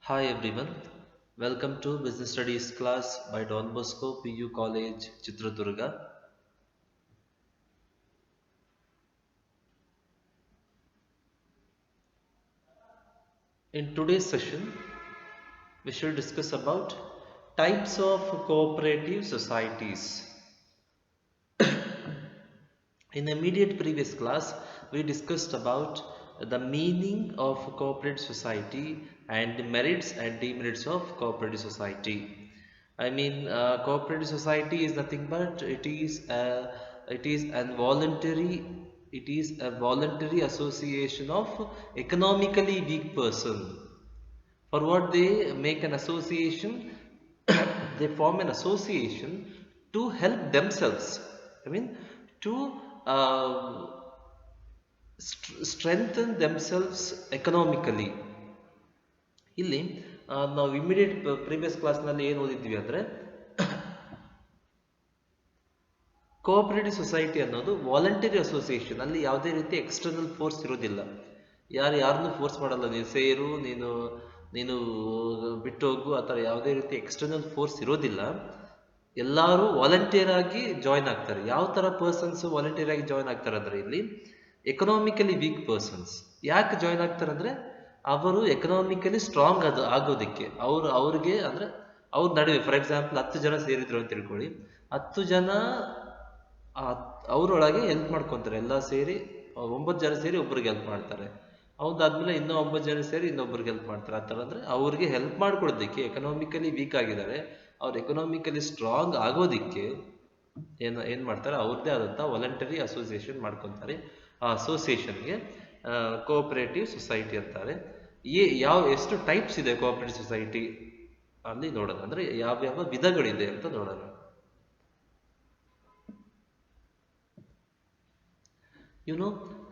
Hi everyone, welcome to Business Studies class by Don Bosco PU College, Chitradurga. In today's session, we shall discuss about types of cooperative societies. In the immediate previous class, we discussed about the meaning of cooperative society and the merits and demerits of cooperative society. Cooperative society is nothing but it is a voluntary association of economically weak person. For what they make an association, they form an association to help themselves. I mean, to strengthen themselves economically. ಇಲ್ಲಿ ನಾವು immediate previous ಕ್ಲಾಸ್ನಲ್ಲಿ ಏನು ಓದಿದ್ವಿ ಅಂದರೆ cooperative society ಅನ್ನೋದು voluntary association. ಅಲ್ಲಿ ಯಾವುದೇ ರೀತಿ external force ಇರೋದಿಲ್ಲ. ಯಾರನ್ನೂ ಫೋರ್ಸ್ ಮಾಡಲ್ಲ, ನೀನು ಸೇರು, ನೀನು ಬಿಟ್ಟು ಹೋಗು, ಆ ಥರ ಯಾವುದೇ ರೀತಿ ಎಕ್ಸ್ಟರ್ನಲ್ ಫೋರ್ಸ್ ಇರೋದಿಲ್ಲ. ಎಲ್ಲರೂ ವಾಲಂಟಿಯರ್ ಆಗಿ ಜಾಯ್ನ್ ಆಗ್ತಾರೆ. ಯಾವ ಥರ ಪರ್ಸನ್ಸ್ ವಾಲಂಟಿಯರ್ ಆಗಿ ಜಾಯ್ನ್ ಆಗ್ತಾರೆ ಅಂದರೆ ಇಲ್ಲಿ ಎಕನಾಮಿಕಲಿ ವೀಕ್ ಪರ್ಸನ್ಸ್. ಯಾಕೆ ಜಾಯ್ನ್ ಆಗ್ತಾರೆ ಅಂದರೆ ಅವರು ಎಕನಾಮಿಕಲಿ ಸ್ಟ್ರಾಂಗ್ ಆಗೋದಕ್ಕೆ. ಅವ್ರಿಗೆ ಅಂದರೆ ಅವ್ರ ನಡುವೆ ಫಾರ್ ಎಕ್ಸಾಂಪಲ್ 10 ಜನ ಸೇರಿದ್ರು ಅಂತ ತಿಳ್ಕೊಳ್ಳಿ. 10 ಜನ ಅವರೊಳಗೆ ಹೆಲ್ಪ್ ಮಾಡ್ಕೊತಾರೆ. ಎಲ್ಲ ಸೇರಿ 9 ಜನ ಸೇರಿ ಒಬ್ರಿಗೆ ಹೆಲ್ಪ್ ಮಾಡ್ತಾರೆ. ಅದಾದ್ಮೇಲೆ ಇನ್ನೂ 9 ಜನ ಸೇರಿ ಇನ್ನೊಬ್ರಿಗೆ ಹೆಲ್ಪ್ ಮಾಡ್ತಾರೆ. ಆ ಥರ ಅಂದರೆ ಅವ್ರಿಗೆ ಹೆಲ್ಪ್ ಮಾಡ್ಕೊಡೋದಕ್ಕೆ, ಎಕನಾಮಿಕಲಿ ವೀಕ್ ಆಗಿದ್ದಾರೆ, ಅವ್ರು ಎಕನಾಮಿಕಲಿ ಸ್ಟ್ರಾಂಗ್ ಆಗೋದಿಕ್ಕೆ ಏನು ಮಾಡ್ತಾರೆ, ಅವ್ರದ್ದೇ ಆದಂಥ ವಾಲಂಟರಿ ಅಸೋಸಿಯೇಷನ್ ಮಾಡ್ಕೊತಾರೆ. ಆ ಅಸೋಸಿಯೇಷನ್ಗೆ ಕೋಆಪರೇಟಿವ್ ಸೊಸೈಟಿ ಅಂತಾರೆ. ಎಷ್ಟು ಟೈಪ್ಸ್ ಇದೆ ಕೋಆಪರೇಟಿವ್ ಸೊಸೈಟಿ ಅಲ್ಲಿ ನೋಡೋಣ. ಅಂದರೆ ಯಾವ್ಯಾವ ವಿಧಗಳಿದೆ ಅಂತ ನೋಡೋಣ.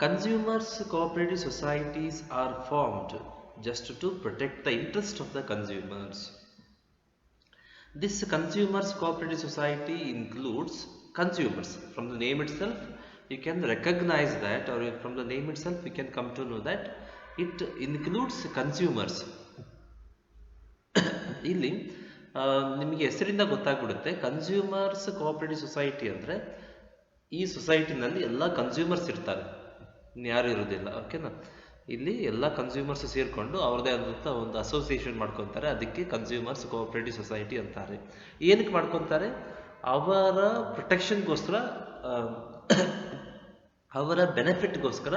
Consumers cooperative societies are formed just to protect the interest of the consumers. This consumers cooperative society includes consumers. From the name itself, you can recognize that, or from the name itself, you can come to know that it includes consumers. ಇಲ್ಲಿ ನಿಮಗೆ ಹೆಸರಿಂದ ಗೊತ್ತಾಗ್ಬಿಡುತ್ತೆ, consumers cooperative society ಅಂದರೆ ಈ ಸೊಸೈಟಿನಲ್ಲಿ ಎಲ್ಲ consumers ಇರ್ತಾರೆ, ಯಾರು ಇರೋದಿಲ್ಲ. ಓಕೆನಾ? ಇಲ್ಲಿ ಎಲ್ಲ ಕನ್ಸ್ಯೂಮರ್ಸ್ ಸೇರಿಕೊಂಡು ಅವ್ರದೇ ಆದಂಥ ಒಂದು ಅಸೋಸಿಯೇಷನ್ ಮಾಡ್ಕೊತಾರೆ. ಅದಕ್ಕೆ ಕನ್ಸ್ಯೂಮರ್ಸ್ ಕೋಆಪರೇಟಿವ್ ಸೊಸೈಟಿ ಅಂತಾರೆ. ಏನಕ್ಕೆ ಮಾಡ್ಕೊತಾರೆ? ಅವರ ಪ್ರೊಟೆಕ್ಷನ್ಗೋಸ್ಕರ, ಅವರ ಬೆನಿಫಿಟ್ಗೋಸ್ಕರ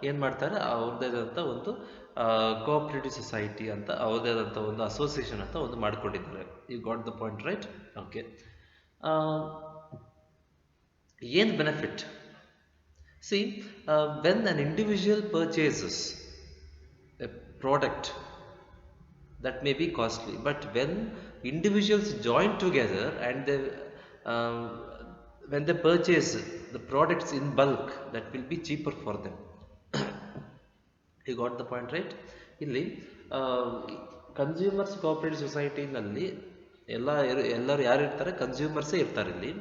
ಏನು ಮಾಡ್ತಾರೆ, ಅವ್ರದ್ದೇ ಆದಂಥ ಒಂದು ಕೋಆಪರೇಟಿವ್ ಸೊಸೈಟಿ ಅಂತ, ಅವ್ರದ್ದೇ ಆದಂಥ ಒಂದು ಅಸೋಸಿಯೇಷನ್ ಅಂತ ಒಂದು ಮಾಡ್ಕೊಂಡಿದ್ದಾರೆ. You got the point, right? Okay. ಏನು benefit? See, when an individual purchases a product, that may be costly, but when individuals join together and when they purchase the products in bulk, that will be cheaper for them. You got the point, right? ಇಲ್ಲಿ consumers cooperative ಸೊಸೈಟಿನಲ್ಲಿ ಎಲ್ಲರೂ ಯಾರು ಇರ್ತಾರೆ? ಕನ್ಸ್ಯೂಮರ್ಸೇ ಇರ್ತಾರೆ. ಇಲ್ಲಿ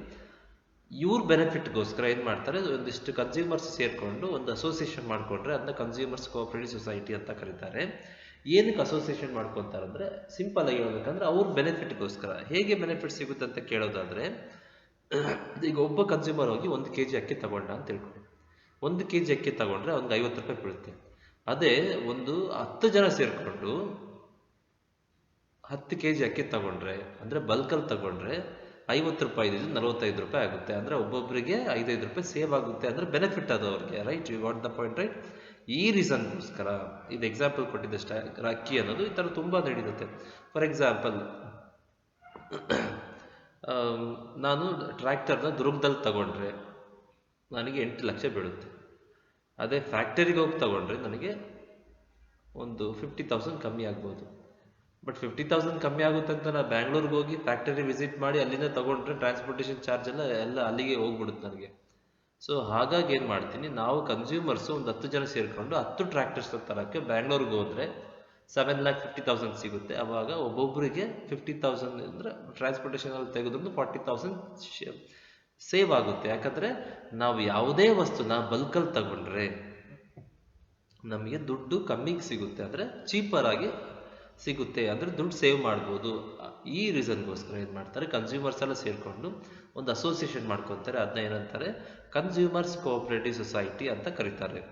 ಇವ್ರ ಬೆನಿಫಿಟ್ಗೋಸ್ಕರ ಏನು ಮಾಡ್ತಾರೆ, ಒಂದಿಷ್ಟು ಕನ್ಸ್ಯೂಮರ್ಸ್ ಸೇರಿಕೊಂಡು ಒಂದು ಅಸೋಸಿಯೇಷನ್ ಮಾಡಿಕೊಂಡ್ರೆ ಅದನ್ನ ಕನ್ಸ್ಯೂಮರ್ಸ್ ಕೋಆಪರೇಟಿವ್ ಸೊಸೈಟಿ ಅಂತ ಕರೀತಾರೆ. ಏನಕ್ಕೆ ಅಸೋಸಿಯೇಷನ್ ಮಾಡ್ಕೊತಾರೆ ಅಂದರೆ, ಸಿಂಪಲ್ ಆಗಿ ಹೇಳ್ಬೇಕಂದ್ರೆ ಅವ್ರ ಬೆನಿಫಿಟ್ಗೋಸ್ಕರ. ಹೇಗೆ ಬೆನಿಫಿಟ್ ಸಿಗುತ್ತೆ ಅಂತ ಕೇಳೋದಾದರೆ, ಈಗ ಒಬ್ಬ ಕನ್ಸ್ಯೂಮರ್ ಹೋಗಿ 1 kg ಅಕ್ಕಿ ತಗೊಂಡ ಅಂತ ತಿಳ್ಕೊಂಡು, 1 kg ಅಕ್ಕಿ ತಗೊಂಡ್ರೆ ಅವ್ನಿಗೆ 50 ರೂಪಾಯಿ ಬೀಳುತ್ತೆ. ಅದೇ ಒಂದು 10 ಜನ ಸೇರಿಕೊಂಡು 10 kg ಅಕ್ಕಿ ತಗೊಂಡ್ರೆ, ಅಂದರೆ ಬಲ್ಕಲ್ಲಿ ತಗೊಂಡ್ರೆ 50 ರೂಪಾಯಿ 45 ರೂಪಾಯಿ ಆಗುತ್ತೆ. ಅಂದರೆ ಒಬ್ಬೊಬ್ಬರಿಗೆ 5 ರೂಪಾಯಿ ಸೇವ್ ಆಗುತ್ತೆ. ಅಂದರೆ ಬೆನಿಫಿಟ್ ಅದು ಅವ್ರಿಗೆ, right? You got the point, right? ಈ ರೀಸನ್ಗೋಸ್ಕರ ಇದು ಎಕ್ಸಾಂಪಲ್ ಕೊಟ್ಟಿದ್ದಷ್ಟೇ. ಅಕ್ಕಿ ಅನ್ನೋದು ಈ ಥರ ತುಂಬ ನಡೀರುತ್ತೆ. ಫಾರ್ ಎಕ್ಸಾಂಪಲ್, ನಾನು ಟ್ರ್ಯಾಕ್ಟರ್ನ ದುರ್ಗದಲ್ಲಿ ತಗೊಂಡ್ರೆ ನನಗೆ 8 ಲಕ್ಷ ಬೀಳುತ್ತೆ. ಅದೇ ಫ್ಯಾಕ್ಟರಿಗೆ ಹೋಗಿ ತಗೊಂಡ್ರೆ ನನಗೆ ಒಂದು 50,000 ಕಮ್ಮಿ ಆಗ್ಬೋದು. ಬಟ್ 50,000 ಕಮ್ಮಿ ಆಗುತ್ತೆ ಅಂತ ನಾನು ಬ್ಯಾಂಗ್ಳೂರ್ಗೆ ಹೋಗಿ ಫ್ಯಾಕ್ಟರಿ ವಿಸಿಟ್ ಮಾಡಿ ಅಲ್ಲಿಂದ ತಗೊಂಡ್ರೆ ಟ್ರಾನ್ಸ್ಪೋರ್ಟೇಷನ್ ಚಾರ್ಜ್ ಎಲ್ಲ ಅಲ್ಲಿಗೆ ಹೋಗ್ಬಿಡುತ್ತೆ ನನಗೆ. ಸೊ ಹಾಗಾಗಿ ಏನು ಮಾಡ್ತೀನಿ, ನಾವು ಕನ್ಸ್ಯೂಮರ್ಸು ಒಂದು 10 ಜನ ಸೇರಿಕೊಂಡು 10 ಟ್ರ್ಯಾಕ್ಟರ್ಸ್ ತರೋಕ್ಕೆ ಬ್ಯಾಂಗ್ಳೂರ್ಗೆ ಹೋದರೆ 7,50,000 ಸಿಗುತ್ತೆ. ಅವಾಗ ಒಬ್ಬೊಬ್ಬರಿಗೆ 50,000 ಅಂದರೆ ಟ್ರಾನ್ಸ್ಪೋರ್ಟೇಷನಲ್ಲಿ ತೆಗೆದ್ರು 40,000 ಸೇವ್ ಆಗುತ್ತೆ. ಯಾಕಂದರೆ ನಾವು ಯಾವುದೇ ವಸ್ತುನ ಬಲ್ಕಲ್ಲಿ ತಗೊಂಡ್ರೆ ನಮಗೆ ದುಡ್ಡು ಕಮ್ಮಿಗೆ ಸಿಗುತ್ತೆ, ಅಂದರೆ ಚೀಪರ್ ಆಗಿ ಸಿಗುತ್ತೆ, ಅಂದರೆ ದುಡ್ಡು ಸೇವ್ ಮಾಡ್ಬೋದು. ಈ ರೀಸನ್ಗೋಸ್ಕರ ಏನು ಮಾಡ್ತಾರೆ, ಕನ್ಸ್ಯೂಮರ್ಸ್ ಎಲ್ಲ ಸೇರಿಕೊಂಡು ಒಂದು ಅಸೋಸಿಯೇಷನ್ ಮಾಡ್ಕೊತಾರೆ. ಅದನ್ನ ಏನಂತಾರೆ, ಕನ್ಸ್ಯೂಮರ್ಸ್ ಕೋಆಪರೇಟಿವ್ ಸೊಸೈಟಿ ಅಂತ ಕರೀತಾರೆ.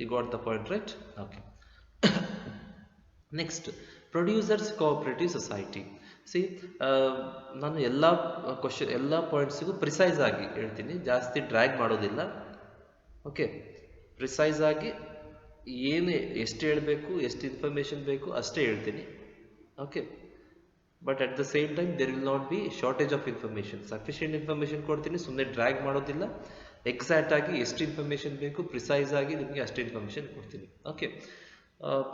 You got the point right? Okay. Next, producers cooperative society. See, ನಾನು ಎಲ್ಲ ಪಾಯಿಂಟ್ಸಿಗೂ ಪ್ರಿಸೈಸ್ ಆಗಿ ಹೇಳ್ತೀನಿ, ಜಾಸ್ತಿ ಡ್ರ್ಯಾಗ್ ಮಾಡೋದಿಲ್ಲ. ಓಕೆ, ಪ್ರಿಸೈಸ್ ಆಗಿ ಎಷ್ಟು ಹೇಳಬೇಕು, ಎಷ್ಟು ಇನ್ಫಾರ್ಮೇಷನ್ ಬೇಕು ಅಷ್ಟೇ ಹೇಳ್ತೀನಿ. Okay, but at the same time there will not be shortage of information. Sufficient information ಕೊಡ್ತೀನಿ, ಸುಮ್ಮನೆ ಡ್ರ್ಯಾಗ್ ಮಾಡೋದಿಲ್ಲ. ಎಕ್ಸಾಕ್ಟ್ ಆಗಿ ಎಷ್ಟು ಇನ್ಫಾರ್ಮೇಷನ್ ಬೇಕು, ಪ್ರಿಸೈಸ್ ಆಗಿ ನಿಮಗೆ ಅಷ್ಟು ಇನ್ಫಾರ್ಮೇಷನ್ ಕೊಡ್ತೀನಿ. Okay,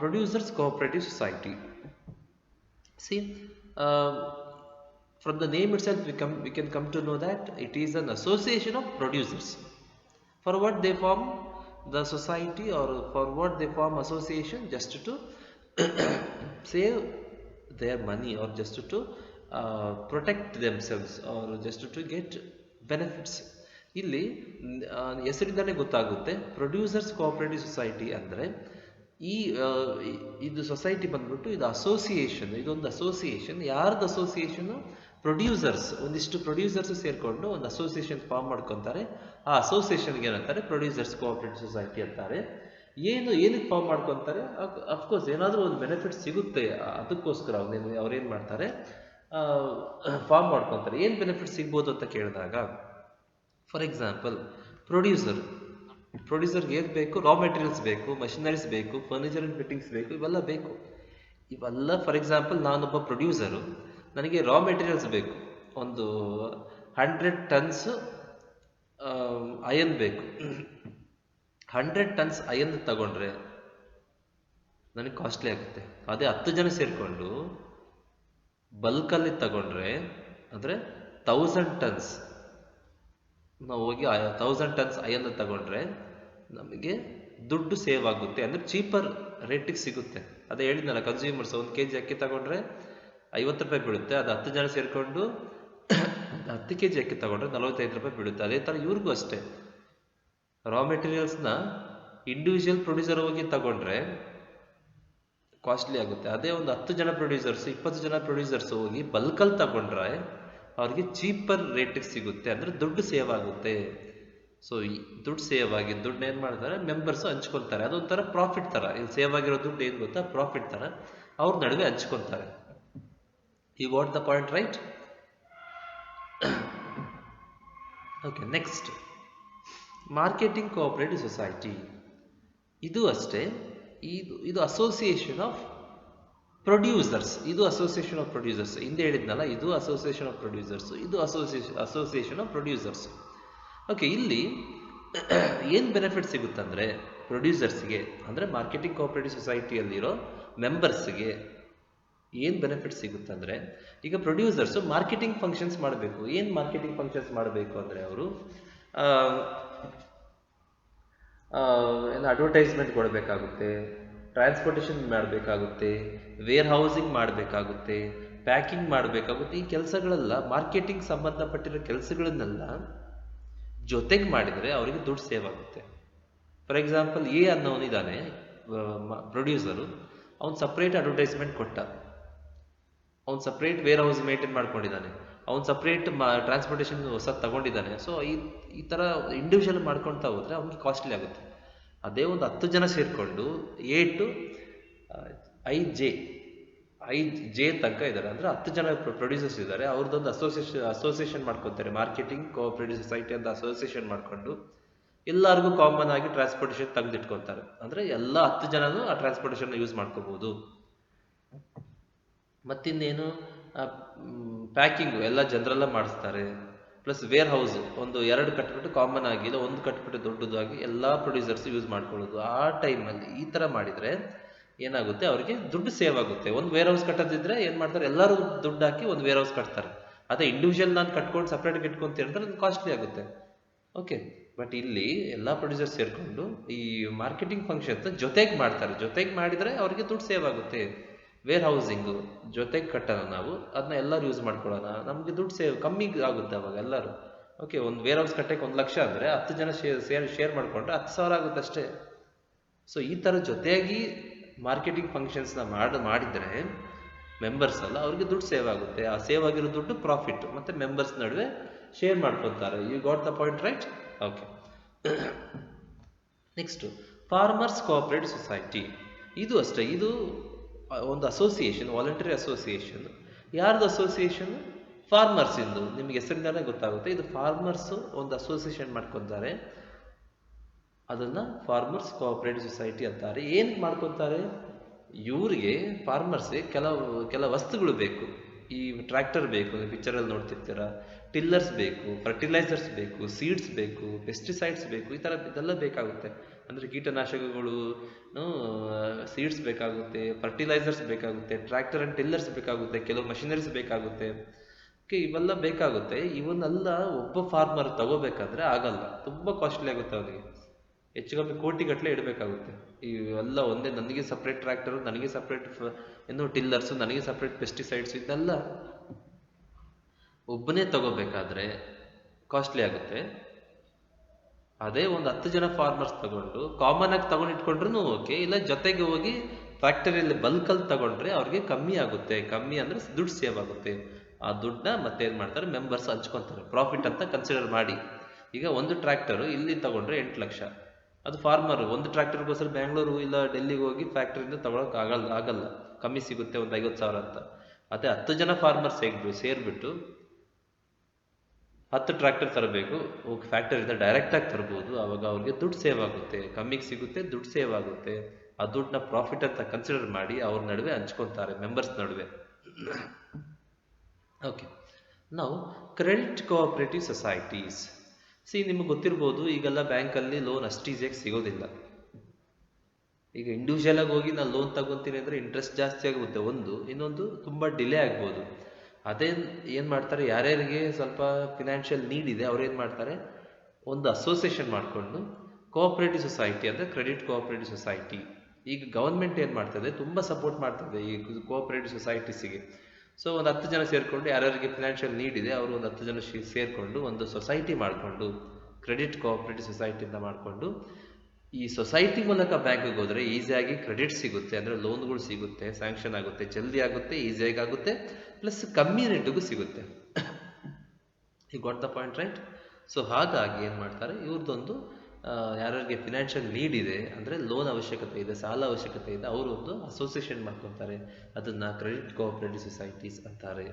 producers cooperative society. C, from the name itself we can come to know that it is an association of producers. For what they form the society, or for what they form association? Just to save their money, or just to protect themselves, or just to get benefits. ಇಲ್ಲಿ ಹೆಸರಿಂದಲೇ ಗೊತ್ತಾಗುತ್ತೆ, producers cooperative society ಅಂದರೆ ಇದು society ಬಂದ್ಬಿಟ್ಟು ಇದು association. ಇದೊಂದು association. ಯಾರ್ದು association? Producers. ಒಂದಿಷ್ಟು producers ಸೇರಿಕೊಂಡು ಒಂದು ಅಸೋಸಿಯೇಷನ್ ಫಾರ್ಮ್ ಮಾಡ್ಕೊತಾರೆ. ಆ ಅಸೋಸಿಯೇಷನ್ಗೆ ಏನಂತಾರೆ, ಪ್ರೊಡ್ಯೂಸರ್ಸ್ ಕೋಆಪರೇಟಿವ್ ಸೊಸೈಟಿ ಅಂತಾರೆ. ಏನಕ್ಕೆ ಫಾರ್ಮ್ ಮಾಡ್ಕೊತಾರೆ? ಅಫ್ಕೋರ್ಸ್ ಏನಾದರೂ ಒಂದು ಬೆನಿಫಿಟ್ ಸಿಗುತ್ತೆ, ಅದಕ್ಕೋಸ್ಕರ ಅವ್ರೇನು ಮಾಡ್ತಾರೆ, ಫಾರ್ಮ್ ಮಾಡ್ಕೊತಾರೆ. ಏನು ಬೆನಿಫಿಟ್ ಸಿಗ್ಬೋದು ಅಂತ ಕೇಳಿದಾಗ, ಫಾರ್ ಎಕ್ಸಾಂಪಲ್, ಪ್ರೊಡ್ಯೂಸರ್ಗೆ ಏನು ಬೇಕು? ರಾ ಮೆಟೀರಿಯಲ್ಸ್ ಬೇಕು, ಮಷಿನರೀಸ್ ಬೇಕು, ಫರ್ನಿಚರ್ ಅಂಡ್ ಫಿಟ್ಟಿಂಗ್ಸ್ ಬೇಕು, ಇವೆಲ್ಲ ಬೇಕು. ಇವೆಲ್ಲ ಫಾರ್ ಎಕ್ಸಾಂಪಲ್, ನಾನೊಬ್ಬ ಪ್ರೊಡ್ಯೂಸರು, ನನಗೆ ರಾ ಮೆಟೀರಿಯಲ್ಸ್ ಬೇಕು. ಒಂದು 100 ಟನ್ಸ್ ಅಯನ್ ಬೇಕು. 100 ಟನ್ಸ್ ಅಯನ್ ತಗೊಂಡ್ರೆ ನನಗೆ ಕಾಸ್ಟ್ಲಿ ಆಗುತ್ತೆ. ಅದೇ 10 ಜನ ಸೇರಿಕೊಂಡು ಬಲ್ಕಲ್ಲಿ ತಗೊಂಡ್ರೆ, ಅಂದರೆ 1000 ಟನ್ಸ್ ನಾವು ಹೋಗಿ 1000 ಟನ್ಸ್ ಅಯನ್ ತಗೊಂಡ್ರೆ ನಮಗೆ ದುಡ್ಡು ಸೇವ್ ಆಗುತ್ತೆ, ಅಂದರೆ ಚೀಪರ್ ರೇಟಿಗೆ ಸಿಗುತ್ತೆ. ಅದೇ ಹೇಳಿದ್ನಲ್ಲ, ಕನ್ಸ್ಯೂಮರ್ಸ್ 1 kg ಅಕ್ಕಿ ತಗೊಂಡ್ರೆ 50 ರೂಪಾಯಿ ಬೀಳುತ್ತೆ. ಅದು 10 ಜನ ಸೇರಿಕೊಂಡು 10 kg ಅಕ್ಕಿ ತಗೊಂಡ್ರೆ 45 ರೂಪಾಯಿ ಬೀಳುತ್ತೆ. ಅದೇ ಥರ ಇವ್ರಿಗೂ ಅಷ್ಟೇ, ರಾ ಮೆಟೀರಿಯಲ್ಸ್ನ ಇಂಡಿವಿಜುವಲ್ ಪ್ರೊಡ್ಯೂಸರ್ ಹೋಗಿ ತಗೊಂಡ್ರೆ ಕಾಸ್ಟ್ಲಿ ಆಗುತ್ತೆ. ಅದೇ ಒಂದು 10 ಜನ ಪ್ರೊಡ್ಯೂಸರ್ಸ್, 20 ಜನ ಪ್ರೊಡ್ಯೂಸರ್ಸ್ ಹೋಗಿ ಬಲ್ಕಲ್ಲಿ ತಗೊಂಡ್ರೆ ಅವ್ರಿಗೆ ಚೀಪರ್ ರೇಟಿಗೆ ಸಿಗುತ್ತೆ, ಅಂದರೆ ದುಡ್ಡು ಸೇವ್ ಆಗುತ್ತೆ. ಸೊ ಈ ದುಡ್ಡು ಸೇವ್ ಆಗಿ ದುಡ್ಡು ಏನು ಮಾಡ್ತಾರೆ, ಮೆಂಬರ್ಸು ಹಂಚ್ಕೊತಾರೆ. ಅದೊಂಥರ ಪ್ರಾಫಿಟ್ ಥರ. ಇಲ್ಲಿ ಸೇವ್ ಆಗಿರೋ ದುಡ್ಡು ಏನು ಗೊತ್ತಾ, ಪ್ರಾಫಿಟ್ ಥರ ಅವ್ರ ನಡುವೆ ಹಂಚ್ಕೊತಾರೆ. You got the point right? Okay, next, marketing cooperative society. ಇದು ಅಷ್ಟೇ, ಇದು ಅಸೋಸಿಯೇಷನ್ ಆಫ್ ಪ್ರೊಡ್ಯೂಸರ್ಸ್. ಇದು ಅಸೋಸಿಯೇಷನ್ ಆಫ್ ಪ್ರೊಡ್ಯೂಸರ್ಸ್. ಹಿಂದೆ ಹೇಳಿದ್ನಲ್ಲ, ಇದು ಅಸೋಸಿಯೇಷನ್ ಆಫ್ ಪ್ರೊಡ್ಯೂಸರ್ಸ್, ಇದು ಅಸೋಸಿಯೇಷನ್ ಆಫ್ ಪ್ರೊಡ್ಯೂಸರ್ಸ್. ಓಕೆ, ಇಲ್ಲಿ ಏನು ಬೆನಿಫಿಟ್ ಸಿಗುತ್ತಂದರೆ ಪ್ರೊಡ್ಯೂಸರ್ಸ್ಗೆ, ಅಂದರೆ ಮಾರ್ಕೆಟಿಂಗ್ ಕೋಆಪರೇಟಿವ್ ಸೊಸೈಟಿಯಲ್ಲಿರೋ ಮೆಂಬರ್ಸ್ಗೆ ಏನು ಬೆನಿಫಿಟ್ ಸಿಗುತ್ತಂದರೆ, ಈಗ ಪ್ರೊಡ್ಯೂಸರ್ಸು ಮಾರ್ಕೆಟಿಂಗ್ ಫಂಕ್ಷನ್ಸ್ ಮಾಡಬೇಕು. ಏನು ಮಾರ್ಕೆಟಿಂಗ್ ಫಂಕ್ಷನ್ಸ್ ಮಾಡಬೇಕು ಅಂದರೆ, ಅವರು ಏನು ಅಡ್ವರ್ಟೈಸ್ಮೆಂಟ್ ಕೊಡಬೇಕಾಗುತ್ತೆ, ಟ್ರಾನ್ಸ್ಪೋರ್ಟೇಷನ್ ಮಾಡಬೇಕಾಗುತ್ತೆ, ವೇರ್ ಹೌಸಿಂಗ್ ಮಾಡಬೇಕಾಗುತ್ತೆ, ಪ್ಯಾಕಿಂಗ್ ಮಾಡಬೇಕಾಗುತ್ತೆ. ಈ ಕೆಲಸಗಳೆಲ್ಲ ಮಾರ್ಕೆಟಿಂಗ್ ಸಂಬಂಧಪಟ್ಟಿರೋ ಕೆಲಸಗಳನ್ನೆಲ್ಲ ಜೊತೆಗೆ ಮಾಡಿದರೆ ಅವರಿಗೆ ದುಡ್ಡು ಸೇವ್ ಆಗುತ್ತೆ. ಫಾರ್ ಎಕ್ಸಾಂಪಲ್, ಎ ಅನ್ನೋನಿದ್ದಾನೆ ಪ್ರೊಡ್ಯೂಸರು, ಅವ್ನು ಸಪ್ರೇಟ್ ಅಡ್ವರ್ಟೈಸ್ಮೆಂಟ್ ಕೊಟ್ಟ, ಅವ್ನು ಸಪ್ರೇಟ್ ವೇರ್ ಹೌಸ್ ಮೇಂಟೈನ್ ಮಾಡ್ಕೊಂಡಿದ್ದಾನೆ, ಅವ್ನು ಸಪ್ರೇಟ್ ಟ್ರಾನ್ಸ್ಪೋರ್ಟೇಷನ್ ಹೊಸ ತಗೊಂಡಿದ್ದಾನೆ. ಸೊ ಈ ಥರ ಇಂಡಿವಿಜುವಲ್ ಮಾಡ್ಕೊಳ್ತಾ ಹೋದರೆ ಅವ್ನಿಗೆ ಕಾಸ್ಟ್ಲಿ ಆಗುತ್ತೆ. ಅದೇ ಒಂದು 10 ಜನ ಸೇರಿಕೊಂಡು A to ಐ ಜೆ ತನಕ ಇದ್ದಾರೆ, ಅಂದರೆ 10 ಜನ ಪ್ರೊಡ್ಯೂಸರ್ಸ್ ಇದ್ದಾರೆ. ಅವ್ರದ್ದೊಂದು ಅಸೋಸಿಯೇಷನ್ ಮಾಡ್ಕೊತಾರೆ, ಮಾರ್ಕೆಟಿಂಗ್ ಕೋಆಪರೇಟಿವ್ ಸೊಸೈಟಿ ಅಂತ ಅಸೋಸಿಯೇಷನ್ ಮಾಡಿಕೊಂಡು ಎಲ್ಲರಿಗೂ ಕಾಮನ್ ಆಗಿ ಟ್ರಾನ್ಸ್ಪೋರ್ಟೇಷನ್ ತೆಗೆದಿಟ್ಕೊತಾರೆ. ಅಂದರೆ ಎಲ್ಲ 10 ಜನನೂ ಆ ಟ್ರಾನ್ಸ್ಪೋರ್ಟೇಷನ್ ಯೂಸ್ ಮಾಡ್ಕೋಬೋದು. ಮತ್ತಿನ್ನೇನು, ಪ್ಯಾಕಿಂಗು ಎಲ್ಲ ಜನರೆಲ್ಲ ಮಾಡಿಸ್ತಾರೆ. ಪ್ಲಸ್ ವೇರ್ ಹೌಸ್ ಒಂದು 2 ಕಟ್ಬಿಟ್ಟು ಕಾಮನ್ ಆಗಿ, ಇಲ್ಲ 1 ಕಟ್ಬಿಟ್ಟು ದೊಡ್ಡದಾಗಿ ಎಲ್ಲ ಪ್ರೊಡ್ಯೂಸರ್ಸ್ ಯೂಸ್ ಮಾಡ್ಕೊಳ್ಳೋದು. ಆ ಟೈಮಲ್ಲಿ ಈ ಥರ ಮಾಡಿದರೆ ಏನಾಗುತ್ತೆ, ಅವರಿಗೆ ದುಡ್ಡು ಸೇವ್ ಆಗುತ್ತೆ. ಒಂದು ವೇರ್ ಹೌಸ್ ಕಟ್ಟೋದಿದ್ರೆ ಏನು ಮಾಡ್ತಾರೆ, ಎಲ್ಲರೂ ದುಡ್ಡು ಹಾಕಿ ಒಂದು ವೇರ್ ಹೌಸ್ ಕಟ್ತಾರೆ. ಅದೇ ಇಂಡಿವಿಜುವಲ್ ನಾನು ಕಟ್ಕೊಂಡು ಸಪ್ರೇಟ್ ಇಟ್ಕೊಂತೀನಿ ಅಂದ್ರೆ ಅದು ಕಾಸ್ಟ್ಲಿ ಆಗುತ್ತೆ. ಓಕೆ, ಬಟ್ ಇಲ್ಲಿ ಎಲ್ಲ ಪ್ರೊಡ್ಯೂಸರ್ಸ್ ಸೇರಿಕೊಂಡು ಈ ಮಾರ್ಕೆಟಿಂಗ್ ಫಂಕ್ಷನ್ಸ್ ಜೊತೆಗೆ ಮಾಡ್ತಾರೆ. ಜೊತೆಗೆ ಮಾಡಿದರೆ ಅವರಿಗೆ ದುಡ್ಡು ಸೇವ್ ಆಗುತ್ತೆ. ವೇರ್ ಹೌಸಿಂಗು ಜೊತೆಗೆ ಕಟ್ಟೋಣ, ನಾವು ಅದನ್ನ ಎಲ್ಲರೂ ಯೂಸ್ ಮಾಡ್ಕೊಳ್ಳೋಣ, ನಮಗೆ ದುಡ್ಡು ಸೇವ್ ಕಮ್ಮಿ ಆಗುತ್ತೆ ಅವಾಗ ಎಲ್ಲರೂ. ಓಕೆ, ಒಂದು ವೇರ್ ಹೌಸ್ ಕಟ್ಟಕ್ಕೆ 1 ಲಕ್ಷ ಅಂದರೆ 10 ಜನ ಶೇರ್ ಮಾಡಿಕೊಂಡ್ರೆ 10,000 ಆಗುತ್ತೆ ಅಷ್ಟೇ. ಸೊ ಈ ಥರ ಜೊತೆಯಾಗಿ ಮಾರ್ಕೆಟಿಂಗ್ ಫಂಕ್ಷನ್ಸ್ನ ಮಾಡಿದರೆ ಮೆಂಬರ್ಸ್ ಅಲ್ಲ, ಅವ್ರಿಗೆ ದುಡ್ಡು ಸೇವ್ ಆಗುತ್ತೆ. ಆ ಸೇವ್ ಆಗಿರೋ ದುಡ್ಡು ಪ್ರಾಫಿಟ್ ಮತ್ತೆ ಮೆಂಬರ್ಸ್ ನಡುವೆ ಶೇರ್ ಮಾಡ್ಕೊತಾರೆ. You got the point, right? Okay. Next, farmers cooperative society. ಇದು ಅಷ್ಟೇ, ಇದು ಒಂದು ಅಸೋಸಿಯೇಷನ್, ವಾಲಂಟರಿ ಅಸೋಸಿಯೇಷನ್. ಯಾರ್ದು ಅಸೋಸಿಯೇಷನ್? ಫಾರ್ಮರ್ಸ್ ಇಂದು. ನಿಮ್ಗೆ ಹೆಸರಿಂದಾನೇ ಗೊತ್ತಾಗುತ್ತೆ, ಇದು ಫಾರ್ಮರ್ಸ್ ಒಂದು ಅಸೋಸಿಯೇಷನ್ ಮಾಡ್ಕೊತಾರೆ. ಅದನ್ನ ಫಾರ್ಮರ್ಸ್ ಕೋಆಪರೇಟಿವ್ ಸೊಸೈಟಿ ಅಂತಾರೆ. ಏನಕ್ಕೆ ಮಾಡ್ಕೊತಾರೆ? ಇವ್ರಿಗೆ ಫಾರ್ಮರ್ಸ್ಗೆ ಕೆಲ ವಸ್ತುಗಳು ಬೇಕು. ಈ ಟ್ರ್ಯಾಕ್ಟರ್ ಬೇಕು, ಪಿಕ್ಚರಲ್ಲಿ ನೋಡ್ತಿರ್ತೀರ, ಟಿಲ್ಲರ್ಸ್ ಬೇಕು, ಫರ್ಟಿಲೈಸರ್ಸ್ ಬೇಕು, ಸೀಡ್ಸ್ ಬೇಕು, ಪೆಸ್ಟಿಸೈಡ್ಸ್ ಬೇಕು, ಈ ಥರ ಇದೆಲ್ಲ ಬೇಕಾಗುತ್ತೆ. ಅಂದರೆ ಕೀಟನಾಶಕಗಳು, ಸೀಡ್ಸ್ ಬೇಕಾಗುತ್ತೆ, ಫರ್ಟಿಲೈಸರ್ಸ್ ಬೇಕಾಗುತ್ತೆ, ಟ್ರ್ಯಾಕ್ಟರ್ ಆ್ಯಂಡ್ ಟಿಲ್ಲರ್ಸ್ ಬೇಕಾಗುತ್ತೆ, ಕೆಲವು ಮಷಿನರೀಸ್ ಬೇಕಾಗುತ್ತೆ. ಇವೆಲ್ಲ ಬೇಕಾಗುತ್ತೆ. ಇವನ್ನೆಲ್ಲ ಒಬ್ಬ ಫಾರ್ಮರ್ ತಗೋಬೇಕಂದ್ರೆ ಆಗಲ್ಲ, ತುಂಬ ಕಾಸ್ಟ್ಲಿ ಆಗುತ್ತೆ ಅವನಿಗೆ. ಹೆಚ್ಚು ಕಮ್ಮಿ ಕೋಟಿಗಟ್ಟಲೆ ಇಡಬೇಕಾಗುತ್ತೆ. ಇವೆಲ್ಲ ಒಂದೇ, ನನಗೆ ಸಪ್ರೇಟ್ ಟ್ರ್ಯಾಕ್ಟರು, ನನಗೆ ಸಪ್ರೇಟ್ ಟಿಲ್ಲರ್ಸು, ನನಗೆ ಸಪ್ರೇಟ್ ಪೆಸ್ಟಿಸೈಡ್ಸ್, ಇದೆಲ್ಲ ಒಬ್ಬನೇ ತಗೋಬೇಕಾದ್ರೆ ಕಾಸ್ಟ್ಲಿ ಆಗುತ್ತೆ. ಅದೇ ಒಂದು 10 ಜನ ಫಾರ್ಮರ್ಸ್ ತಗೊಂಡು ಕಾಮನ್ ಆಗಿ ತಗೊಂಡು ಇಟ್ಕೊಂಡ್ರು ಓಕೆ, ಇಲ್ಲ ಜೊತೆಗೆ ಹೋಗಿ ಫ್ಯಾಕ್ಟರಿಯಲ್ಲಿ ಬಲ್ಕಲ್ಲಿ ತಗೊಂಡ್ರೆ ಅವ್ರಿಗೆ ಕಮ್ಮಿ ಆಗುತ್ತೆ. ಕಮ್ಮಿ ಅಂದ್ರೆ ದುಡ್ಡು ಸೇವ್ ಆಗುತ್ತೆ. ಆ ದುಡ್ಡನ್ನ ಮತ್ತೆ ಏನ್ ಮಾಡ್ತಾರೆ, ಮೆಂಬರ್ಸ್ ಹಂಚ್ಕೊಂತಾರೆ, ಪ್ರಾಫಿಟ್ ಅಂತ ಕನ್ಸಿಡರ್ ಮಾಡಿ. ಈಗ ಒಂದು ಟ್ರ್ಯಾಕ್ಟರ್ ಇಲ್ಲಿ ತಗೊಂಡ್ರೆ 8 ಲಕ್ಷ, ಅದು ಫಾರ್ಮರ್ ಒಂದು ಟ್ರ್ಯಾಕ್ಟರ್ಗೋಸ್ಕರ ಬ್ಯಾಂಗ್ಳೂರು ಇಲ್ಲ ಡೆಲ್ಲಿಗೆ ಹೋಗಿ ಫ್ಯಾಕ್ಟರಿಯಿಂದ ತಗೊಳಕ್ ಆಗಲ್ಲ, ಕಮ್ಮಿ ಸಿಗುತ್ತೆ, ಒಂದು 50,000 ಅಂತ. ಅದೇ 10 ಜನ ಫಾರ್ಮರ್ಸ್ ಸೇರ್ಬಿಟ್ಟು 10 ಟ್ರ್ಯಾಕ್ಟರ್ ತರಬೇಕು, ಫ್ಯಾಕ್ಟರಿಯಿಂದ ಡೈರೆಕ್ಟ್ ಆಗಿ ತರಬಹುದು. ಅವಾಗ ಅವ್ರಿಗೆ ದುಡ್ಡು ಸೇವ್ ಆಗುತ್ತೆ, ಕಮ್ಮಿಗೆ ಸಿಗುತ್ತೆ, ದುಡ್ಡು ಸೇವ್ ಆಗುತ್ತೆ. ಆ ದುಡ್ಡನ್ನ ಪ್ರಾಫಿಟ್ ಅಂತ ಕನ್ಸಿಡರ್ ಮಾಡಿ ಅವ್ರ ನಡುವೆ ಹಂಚ್ಕೊತಾರೆ, ಮೆಂಬರ್ಸ್ ನಡುವೆ. ಓಕೆ, ನಾವು ಕ್ರೆಡಿಟ್ ಕೋಆಪರೇಟಿವ್ ಸೊಸೈಟೀಸ್. ನಿಮಗೆ ಗೊತ್ತಿರ್ಬೋದು, ಈಗೆಲ್ಲ ಬ್ಯಾಂಕಲ್ಲಿ ಲೋನ್ ಅಷ್ಟು ಈಸಿಯಾಗಿ ಸಿಗೋದಿಲ್ಲ. ಈಗ ಇಂಡಿವಿಜುವಲ್ ಆಗಿ ಹೋಗಿ ನಾನು ಲೋನ್ ತಗೋತೀನಿ ಅಂದ್ರೆ ಇಂಟ್ರೆಸ್ಟ್ ಜಾಸ್ತಿ ಆಗುತ್ತೆ ಒಂದು, ಇನ್ನೊಂದು ತುಂಬಾ ಡಿಲೇ ಆಗ್ಬೋದು. ಅದೇ ಏನ್ ಮಾಡ್ತಾರೆ, ಯಾರ್ಯಾರಿಗೆ ಸ್ವಲ್ಪ ಫಿನಾನ್ಷಿಯಲ್ ನೀಡ್ ಇದೆ ಅವ್ರು ಏನ್ ಮಾಡ್ತಾರೆ, ಒಂದು ಅಸೋಸಿಯೇಷನ್ ಮಾಡಿಕೊಂಡು ಕೋಆಪರೇಟಿವ್ ಸೊಸೈಟಿ ಅಂದ್ರೆ ಕ್ರೆಡಿಟ್ ಕೋಆಪರೇಟಿವ್ ಸೊಸೈಟಿ. ಈಗ ಗವರ್ಮೆಂಟ್ ಏನ್ ಮಾಡ್ತದೆ, ತುಂಬಾ ಸಪೋರ್ಟ್ ಮಾಡ್ತದೆ ಈ ಕೋಆಪರೇಟಿವ್ ಸೊಸೈಟೀಸ್ಗೆ. ಸೊ ಒಂದು 10 ಜನ ಸೇರ್ಕೊಂಡು, ಯಾರ್ಯಾರಿಗೆ ಫಿನಾನ್ಷಿಯಲ್ ನೀಡ್ ಇದೆ ಅವರು ಒಂದು 10 ಜನ ಸೇರ್ಕೊಂಡು ಒಂದು ಸೊಸೈಟಿ ಮಾಡಿಕೊಂಡು, ಕ್ರೆಡಿಟ್ ಕೋಆಪರೇಟಿವ್ ಸೊಸೈಟಿ ಅಂತ ಮಾಡಿಕೊಂಡು, ಈ ಸೊಸೈಟಿ ಮೂಲಕ ಬ್ಯಾಂಕ್ಗೆ ಹೋದ್ರೆ ಈಸಿಯಾಗಿ ಕ್ರೆಡಿಟ್ ಸಿಗುತ್ತೆ, ಅಂದ್ರೆ ಲೋನ್ಗಳು ಸಿಗುತ್ತೆ, ಸ್ಯಾಂಕ್ಷನ್ ಆಗುತ್ತೆ, ಜಲ್ದಿ ಆಗುತ್ತೆ, ಈಸಿಯಾಗಿ ಆಗುತ್ತೆ, ಪ್ಲಸ್ ಕಮ್ಮಿ ರೇಟಿಗೂ ಸಿಗುತ್ತೆ. You got the point, right? So ಹಾಗಾಗಿ ಏನ್ ಮಾಡ್ತಾರೆ, ಇವ್ರದ್ದೊಂದು ಯಾರ್ಯಾರಿಗೆ ಫಿನಾನ್ಷಿಯಲ್ ನೀಡ್ ಇದೆ, ಅಂದ್ರೆ ಲೋನ್ ಅವಶ್ಯಕತೆ ಇದೆ, ಸಾಲ ಅವಶ್ಯಕತೆ ಇದೆ, ಅವರು ಒಂದು ಅಸೋಸಿಯೇಷನ್ ಮಾಡ್ಕೊತಾರೆ. ಅದನ್ನ ಕ್ರೆಡಿಟ್ ಕೋಆಪರೇಟಿವ್ ಸೊಸೈಟೀಸ್ ಅಂತಾರೆ.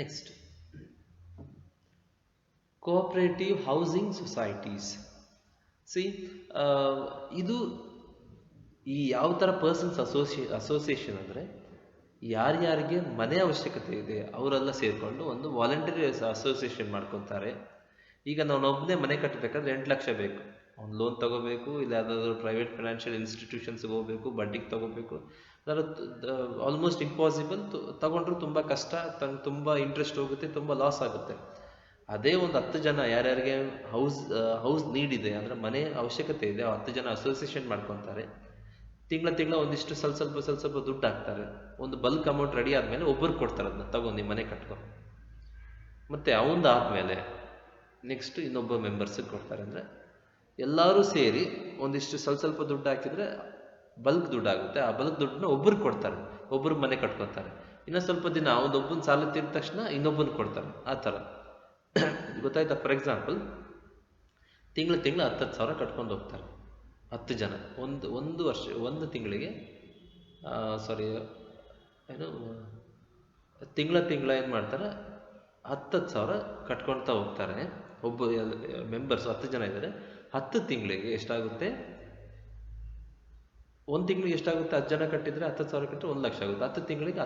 Next, cooperative housing societies. ಇದು ಈ ಯಾವ ತರ ಪರ್ಸನ್ಸ್ ಅಸೋಸಿಯೇಷನ್ ಅಂದ್ರೆ, ಯಾರ್ಯಾರಿಗೆ ಮನೆ ಅವಶ್ಯಕತೆ ಇದೆ ಅವರೆಲ್ಲ ಸೇರ್ಕೊಂಡು ಒಂದು ವಾಲಂಟರಿ ಅಸೋಸಿಯೇಷನ್ ಮಾಡ್ಕೊತಾರೆ. ಈಗ ನಾವು ಒಬ್ಬನೇ ಮನೆ ಕಟ್ಟಬೇಕಾದ್ರೆ 8 ಲಕ್ಷ ಬೇಕು, ಅವ್ನು ಲೋನ್ ತಗೋಬೇಕು, ಇಲ್ಲ ಯಾವ್ದಾದ್ರು ಪ್ರೈವೇಟ್ ಫೈನಾನ್ಷಿಯಲ್ ಇನ್ಸ್ಟಿಟ್ಯೂಷನ್ಸ್ಗೆ ಹೋಗ್ಬೇಕು, ಬಡ್ಡಿಗೆ ತಗೋಬೇಕು. Almost impossible. ತಗೊಂಡ್ರು ತುಂಬಾ ಕಷ್ಟ, ತುಂಬಾ ಇಂಟ್ರೆಸ್ಟ್ ಹೋಗುತ್ತೆ, ತುಂಬಾ ಲಾಸ್ ಆಗುತ್ತೆ. ಅದೇ ಒಂದು 10 ಜನ ಯಾರ್ಯಾರಿಗೆ ಹೌಸ್ ನೀಡ್ ಇದೆ, ಅಂದ್ರೆ ಮನೆ ಅವಶ್ಯಕತೆ ಇದೆ, 10 ಜನ ಅಸೋಸಿಯೇಷನ್ ಮಾಡ್ಕೊತಾರೆ. ತಿಂಗಳ ಒಂದಿಷ್ಟು ಸ್ವಲ್ಪ ದುಡ್ಡು ಹಾಕ್ತಾರೆ. ಒಂದು ಬಲ್ಕ್ ಅಮೌಂಟ್ ರೆಡಿ ಆದ್ಮೇಲೆ ಒಬ್ಬರು ಕೊಡ್ತಾರೆ, ಅದನ್ನ ತಗೊಂಡು ಮನೆ ಕಟ್ಕೊ. ಮತ್ತೆ ಅವಂದು ಆದ್ಮೇಲೆ ನೆಕ್ಸ್ಟ್ ಇನ್ನೊಬ್ಬ ಮೆಂಬರ್ಸಿಗೆ ಕೊಡ್ತಾರೆ. ಅಂದ್ರೆ ಎಲ್ಲರೂ ಸೇರಿ ಒಂದಿಷ್ಟು ಸ್ವಲ್ಪ ದುಡ್ಡು ಹಾಕಿದ್ರೆ ಬಲ್ಕ್ ದುಡ್ಡು ಆಗುತ್ತೆ. ಆ ಬಲ್ಕ್ ದುಡ್ಡನ್ನ ಒಬ್ರಿಗೆ ಕೊಡ್ತಾರೆ, ಒಬ್ರು ಮನೆ ಕಟ್ಕೊತಾರೆ. ಇನ್ನ ಸ್ವಲ್ಪ ದಿನ ಒಂದೊಬ್ಬನ ಸಾಲ ತೀರಿದ ತಕ್ಷಣ ಇನ್ನೊಬ್ಬನ ಕೊಡ್ತಾರೆ. ಆ ತರ ಗೊತ್ತಾಯ್ತಾ? ಫಾರ್ ಎಕ್ಸಾಂಪಲ್, ತಿಂಗಳ 10,000 ಕಟ್ಕೊಂಡು ಹೋಗ್ತಾರೆ 10 ಜನ. ಒಂದು ವರ್ಷ, ಒಂದು ತಿಂಗಳಿಗೆ ತಿಂಗಳ ಏನ್ ಮಾಡ್ತಾರೆ, 10,000 ಕಟ್ಕೊಳ್ತಾ ಹೋಗ್ತಾರೆ. ಒಬ್ಬ ಮೆಂಬರ್ಸ್ 10 ಜನ ಇದ್ದಾರೆ. 10 ತಿಂಗಳಿಗೆ ಎಷ್ಟಾಗುತ್ತೆ, ಒಂದು ತಿಂಗಳಿಗೆ ಎಷ್ಟಾಗುತ್ತೆ, 10 ಜನ ಕಟ್ಟಿದ್ರೆ 10,000 ಕಟ್ಟಿದ್ರೆ 1 ಲಕ್ಷ ಆಗುತ್ತೆ. 10 ತಿಂಗಳಿಗೆ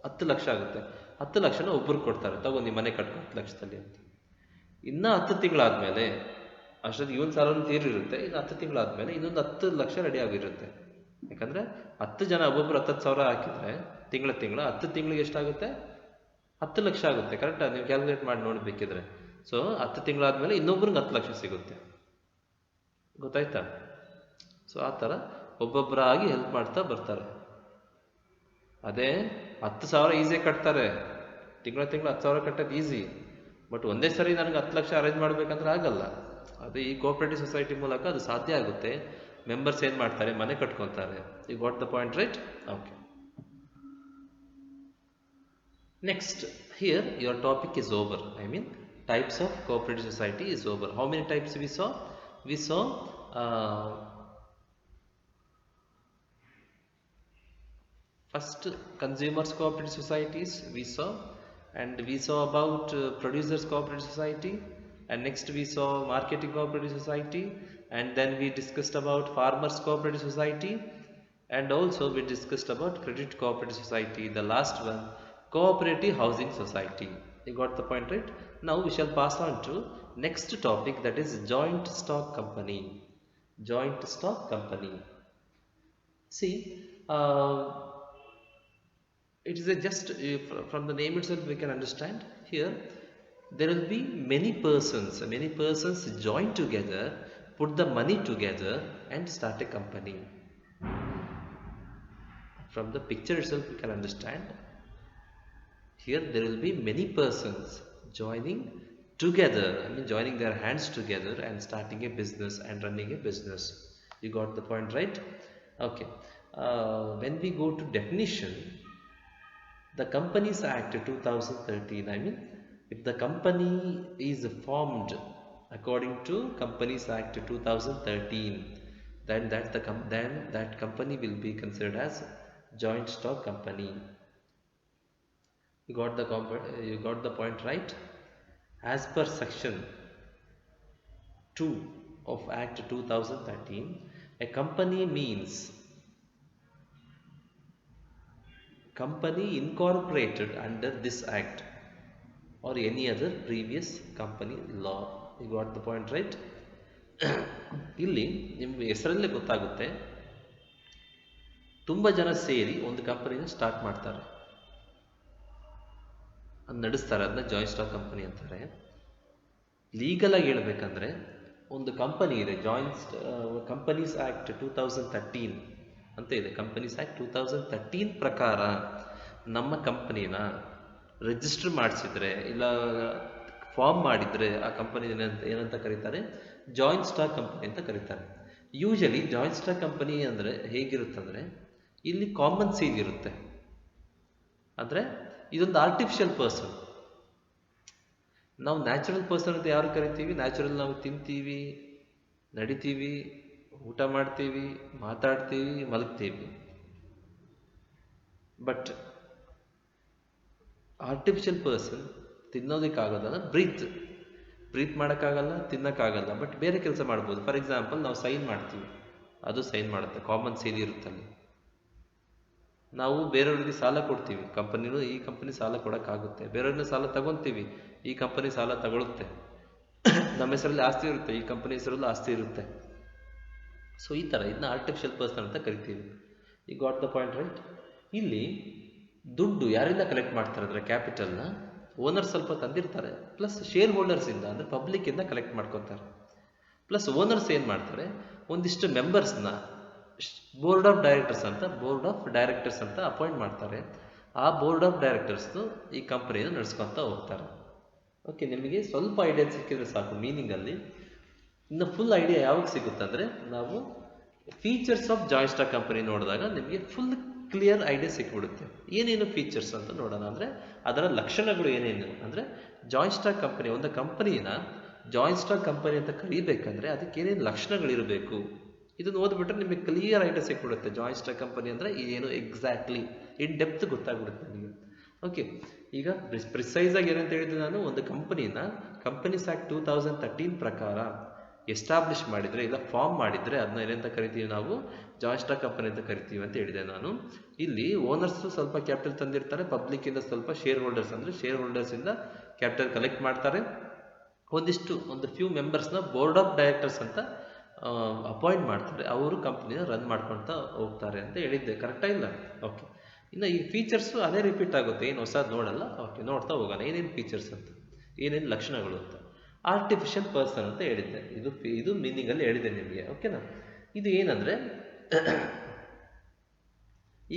10 ಲಕ್ಷ ಆಗುತ್ತೆ. 10 ಲಕ್ಷನ ಒಬ್ರು ಕೊಡ್ತಾರೆ, ತಗೊಂಡು ಮನೆ ಕಟ್ಕೊ 10 ಲಕ್ಷದಲ್ಲಿ ಅಂತ. ಇನ್ನ 10 ತಿಂಗಳಾದ್ಮೇಲೆ ಅಷ್ಟೊತ್ತಿಗೆ ಇವನ್ ಸಾಲ ತೀರಿರುತ್ತೆ. ಇನ್ನು 10 ತಿಂಗಳಾದ್ಮೇಲೆ ಇನ್ನೊಂದು 10 ಲಕ್ಷ ರೆಡಿ ಆಗಿರುತ್ತೆ. ಯಾಕಂದ್ರೆ 10 ಜನ ಒಬ್ಬೊಬ್ರು 10,000 ಹಾಕಿದ್ರೆ ತಿಂಗಳ 10 ತಿಂಗಳಿಗೆ ಎಷ್ಟಾಗುತ್ತೆ, 10 ಲಕ್ಷ ಆಗುತ್ತೆ. ಕರೆಕ್ಟಾ? ನೀವು ಕ್ಯಾಲ್ಕುಲೇಟ್ ಮಾಡಿ ನೋಡ್ಬೇಕಿದ್ರೆ. ಸೊ 10 ತಿಂಗಳಾದ್ಮೇಲೆ ಇನ್ನೊಬ್ರಿಗೆ 10 ಲಕ್ಷ ಸಿಗುತ್ತೆ. ಗೊತ್ತಾಯ್ತಾ? ಸೊ ಆ ತರ ಒಬ್ಬೊಬ್ಬರಾಗಿ ಹೆಲ್ಪ್ ಮಾಡ್ತಾ ಬರ್ತಾರೆ. ಅದೇ 10,000 ಈಸಿಯಾಗಿ ಕಟ್ತಾರೆ, ತಿಂಗಳ 10,000 ಕಟ್ಟೋದು ಈಸಿ. ಬಟ್ ಒಂದೇ ಸರಿ ನನಗೆ 10 ಲಕ್ಷ ಅರೇಂಜ್ ಮಾಡ್ಬೇಕಂದ್ರೆ ಆಗಲ್ಲ. ಅದೇ ಈ ಕೋಆಪರೇಟಿವ್ ಸೊಸೈಟಿ ಮೂಲಕ ಅದು ಸಾಧ್ಯ ಆಗುತ್ತೆ. ಮೆಂಬರ್ಸ್ ಏನು ಮಾಡ್ತಾರೆ, ಮನೆ ಕಟ್ಕೊತಾರೆ. You got the point, right? Okay. Next, here your topic is over. I mean, types of cooperative society is over. How many types we saw? We saw first consumers cooperative societies we saw, and we saw about producers cooperative society, and next we saw marketing cooperative society, and then we discussed about farmers cooperative society, and also we discussed about credit cooperative society. The last one, cooperative housing society. You got the point, right? Now we shall pass on to next topic, that is joint stock company. Joint stock company. See, it is just from the name itself we can understand. Here there will be many persons join together, put the money together and start a company. From the picture itself we can understand. Here there will be many persons joining together, I mean joining their hands together and starting a business and running a business. You got the point, right? Okay. When we go to definition, the Companies Act 2013, I mean if the company is formed according to Companies Act 2013, then that company will be considered as joint stock company. You got the point, right? As per section 2 of Act 2013, a company means company incorporated under this act or any other previous company law. You got the point, right? ಇಲ್ಲಿ ನಿಮಗೆ ಹೆಸರಲ್ಲೇ ಗೊತ್ತಾಗುತ್ತೆ, ತುಂಬ ಜನ ಸೇರಿ ಒಂದು ಕಂಪನಿನ start ಮಾಡ್ತಾರೆ, ಅದು ನಡೆಸ್ತಾರೆ, ಅದನ್ನ ಜಾಯಿಂಟ್ ಸ್ಟಾಕ್ ಕಂಪನಿ ಅಂತಾರೆ. ಲೀಗಲ್ ಆಗಿ ಹೇಳ್ಬೇಕಂದ್ರೆ ಒಂದು ಕಂಪನಿ ಇದೆ, ಕಂಪನೀಸ್ ಆಕ್ಟ್ 2013 ಅಂತ ಇದೆ. ಕಂಪನೀಸ್ ಆಕ್ಟ್ 2013 ಪ್ರಕಾರ ನಮ್ಮ ಕಂಪನಿನ ರಿಜಿಸ್ಟರ್ ಮಾಡಿಸಿದ್ರೆ ಇಲ್ಲ ಫಾರ್ಮ್ ಮಾಡಿದ್ರೆ ಆ ಕಂಪನಿ ಏನಂತ ಕರೀತಾರೆ, ಜಾಯಿಂಟ್ ಸ್ಟಾಕ್ ಕಂಪನಿ ಅಂತ ಕರೀತಾರೆ. ಯೂಶಲಿ ಜಾಯಿಂಟ್ ಸ್ಟಾಕ್ ಕಂಪನಿ ಅಂದರೆ ಹೇಗಿರುತ್ತಂದ್ರೆ ಇಲ್ಲಿ ಕಾಮನ್ ಸೀಲ್ ಇರುತ್ತೆ, ಅಂದರೆ ಇದೊಂದು ಆರ್ಟಿಫಿಷಿಯಲ್ ಪರ್ಸನ್. ನಾವು ನ್ಯಾಚುರಲ್ ಪರ್ಸನ್ ಅಂತ ಯಾರು ಕರಿತೀವಿ? ನ್ಯಾಚುರಲ್ ನಾವು ತಿಂತೀವಿ, ನಡಿತೀವಿ, ಊಟ ಮಾಡ್ತೀವಿ, ಮಾತಾಡ್ತೀವಿ, ಮಲಗ್ತೀವಿ. ಬಟ್ ಆರ್ಟಿಫಿಷಿಯಲ್ ಪರ್ಸನ್ ತಿನ್ನೋದಕ್ಕಾಗೋದಲ್ಲ, ಬ್ರೀತ್ ಮಾಡೋಕ್ಕಾಗಲ್ಲ, ತಿನ್ನೋಕ್ಕಾಗಲ್ಲ, ಬಟ್ ಬೇರೆ ಕೆಲಸ ಮಾಡ್ಬೋದು. ಫಾರ್ ಎಕ್ಸಾಂಪಲ್ ನಾವು ಸೈನ್ ಮಾಡ್ತೀವಿ, ಅದು ಸೈನ್ ಮಾಡುತ್ತೆ, ಕಾಮನ್ ಸೀಲ್ ಇರುತ್ತಲ್ಲಿ. ನಾವು ಬೇರೆಯವ್ರಿಗೆ ಸಾಲ ಕೊಡ್ತೀವಿ, ಕಂಪನಿನೂ ಈ ಕಂಪನಿ ಸಾಲ ಕೊಡೋಕ್ಕಾಗುತ್ತೆ. ಬೇರೆಯವ್ರನ್ನ ಸಾಲ ತಗೊತೀವಿ, ಈ ಕಂಪನಿ ಸಾಲ ತಗೊಳುತ್ತೆ. ನಮ್ಮ ಹೆಸರಲ್ಲಿ ಆಸ್ತಿ ಇರುತ್ತೆ, ಈ ಕಂಪನಿ ಹೆಸರಲ್ಲೂ ಆಸ್ತಿ ಇರುತ್ತೆ. ಸೊ ಈ ಥರ ಇದನ್ನ ಆರ್ಟಿಫಿಷಿಯಲ್ ಪರ್ಸನ್ ಅಂತ ಕರಿತೀವಿ. ಈ ಗಾಟ್ ದ ಪಾಯಿಂಟ್, ರೈಟ್? ಇಲ್ಲಿ ದುಡ್ಡು ಯಾರಿಂದ ಕಲೆಕ್ಟ್ ಮಾಡ್ತಾರೆ ಅಂದರೆ ಕ್ಯಾಪಿಟಲ್ನ ಓನರ್ ಸ್ವಲ್ಪ ತಂದಿರ್ತಾರೆ, ಪ್ಲಸ್ ಶೇರ್ ಹೋಲ್ಡರ್ಸಿಂದ ಅಂದರೆ ಪಬ್ಲಿಕ್ಕಿಂದ ಕಲೆಕ್ಟ್ ಮಾಡ್ಕೊತಾರೆ. ಪ್ಲಸ್ ಓನರ್ಸ್ ಏನು ಮಾಡ್ತಾರೆ, ಒಂದಿಷ್ಟು ಮೆಂಬರ್ಸ್ನ ಬೋರ್ಡ್ ಆಫ್ ಡೈರೆಕ್ಟರ್ಸ್ ಅಂತ ಅಪಾಯಿಂಟ್ ಮಾಡ್ತಾರೆ. ಆ ಬೋರ್ಡ್ ಆಫ್ ಡೈರೆಕ್ಟರ್ಸ್ನು ಈ ಕಂಪನಿನ ನಡೆಸ್ಕೊತ ಹೋಗ್ತಾರೆ. ಓಕೆ, ನಿಮಗೆ ಸ್ವಲ್ಪ ಐಡಿಯಾ ಸಿಕ್ಕಿದ್ರೆ ಸಾಕು ಮೀನಿಂಗಲ್ಲಿ. ಇನ್ನು ಫುಲ್ ಐಡಿಯಾ ಯಾವಾಗ ಸಿಗುತ್ತಂದರೆ ನಾವು features of joint stock company ನೋಡಿದಾಗ ನಿಮಗೆ ಫುಲ್ ಕ್ಲಿಯರ್ ಐಡಿಯಾ ಸಿಕ್ಬಿಡುತ್ತೆ. ಏನೇನು ಫೀಚರ್ಸ್ ಅಂತ ನೋಡೋಣ. ಅಂದರೆ ಅದರ ಲಕ್ಷಣಗಳು ಏನೇನು ಅಂದರೆ, ಜಾಯಿಂಟ್ ಸ್ಟಾಕ್ ಕಂಪನಿ, ಒಂದು ಕಂಪನಿನ ಜಾಯಿಂಟ್ ಸ್ಟಾಕ್ ಕಂಪನಿ ಅಂತ ಕರಿಬೇಕಂದ್ರೆ ಅದಕ್ಕೆ ಏನೇನು ಲಕ್ಷಣಗಳಿರಬೇಕು, ಇದನ್ನು ಓದ್ಬಿಟ್ರೆ ನಿಮಗೆ ಕ್ಲಿಯರ್ ಐಡಿಯಾ ಸಿಕ್ಬಿಡುತ್ತೆ. ಜಾಯಿಂಟ್ ಸ್ಟಾಕ್ ಕಂಪನಿ ಅಂದರೆ ಏನು ಎಕ್ಸಾಕ್ಟ್ಲಿ ಇನ್ ಡೆಪ್ತ್ ಗೊತ್ತಾಗ್ಬಿಡುತ್ತೆ ನಿಮಗೆ. ಓಕೆ, ಈಗ ಪ್ರಿಸೈಸ್ ಆಗಿ ಏನಂತ ಹೇಳಿದ್ರೆ ನಾನು, ಒಂದು ಕಂಪನಿನ ಕಂಪನೀಸ್ ಆಕ್ಟ್ 2013 ಪ್ರಕಾರ ಎಸ್ಟಾಬ್ಲಿಷ್ ಮಾಡಿದರೆ ಇಲ್ಲ ಫಾರ್ಮ್ ಮಾಡಿದರೆ ಅದನ್ನ ಏನಂತ ಕರಿತೀವಿ ನಾವು, ಜಾಯಿಂಟ್ ಸ್ಟಾಕ್ ಕಂಪನಿ ಅಂತ ಕರಿತೀವಿ ಅಂತ ಹೇಳಿದೆ ನಾನು. ಇಲ್ಲಿ ಓನರ್ಸ್ ಸ್ವಲ್ಪ ಕ್ಯಾಪಿಟಲ್ ತಂದಿರ್ತಾರೆ, ಪಬ್ಲಿಕ್ಕಿಂದ ಸ್ವಲ್ಪ ಶೇರ್ ಹೋಲ್ಡರ್ಸ್ ಅಂದರೆ ಶೇರ್ ಹೋಲ್ಡರ್ಸಿಂದ ಕ್ಯಾಪಿಟಲ್ ಕಲೆಕ್ಟ್ ಮಾಡ್ತಾರೆ. ಒಂದು ಫ್ಯೂ ಮೆಂಬರ್ಸ್ನ ಬೋರ್ಡ್ ಆಫ್ ಡೈರೆಕ್ಟರ್ಸ್ ಅಂತ ಅಪಾಯಿಂಟ್ ಮಾಡ್ತಾರೆ, ಅವರು ಕಂಪ್ನಿನ ರನ್ ಮಾಡ್ಕೊಳ್ತಾ ಹೋಗ್ತಾರೆ ಅಂತ ಹೇಳಿದ್ದೆ. ಕರೆಕ್ಟಾ ಇಲ್ಲ? ಓಕೆ, ಇನ್ನು ಈ ಫೀಚರ್ಸು ಅದೇ ರಿಪೀಟ್ ಆಗುತ್ತೆ, ಏನು ಹೊಸದು ನೋಡಲ್ಲ. ಓಕೆ, ನೋಡ್ತಾ ಹೋಗೋಣ ಏನೇನು ಫೀಚರ್ಸ್ ಅಂತ, ಏನೇನು ಲಕ್ಷಣಗಳು ಅಂತ. ಆರ್ಟಿಫಿಷಿಯಲ್ ಪರ್ಸನ್ ಅಂತ ಹೇಳಿದ್ದೆ, ಇದು ಮೀನಿಂಗಲ್ಲಿ ಹೇಳಿದೆ ನಿಮಗೆ. ಓಕೆನಾ? ಇದು ಏನಂದರೆ,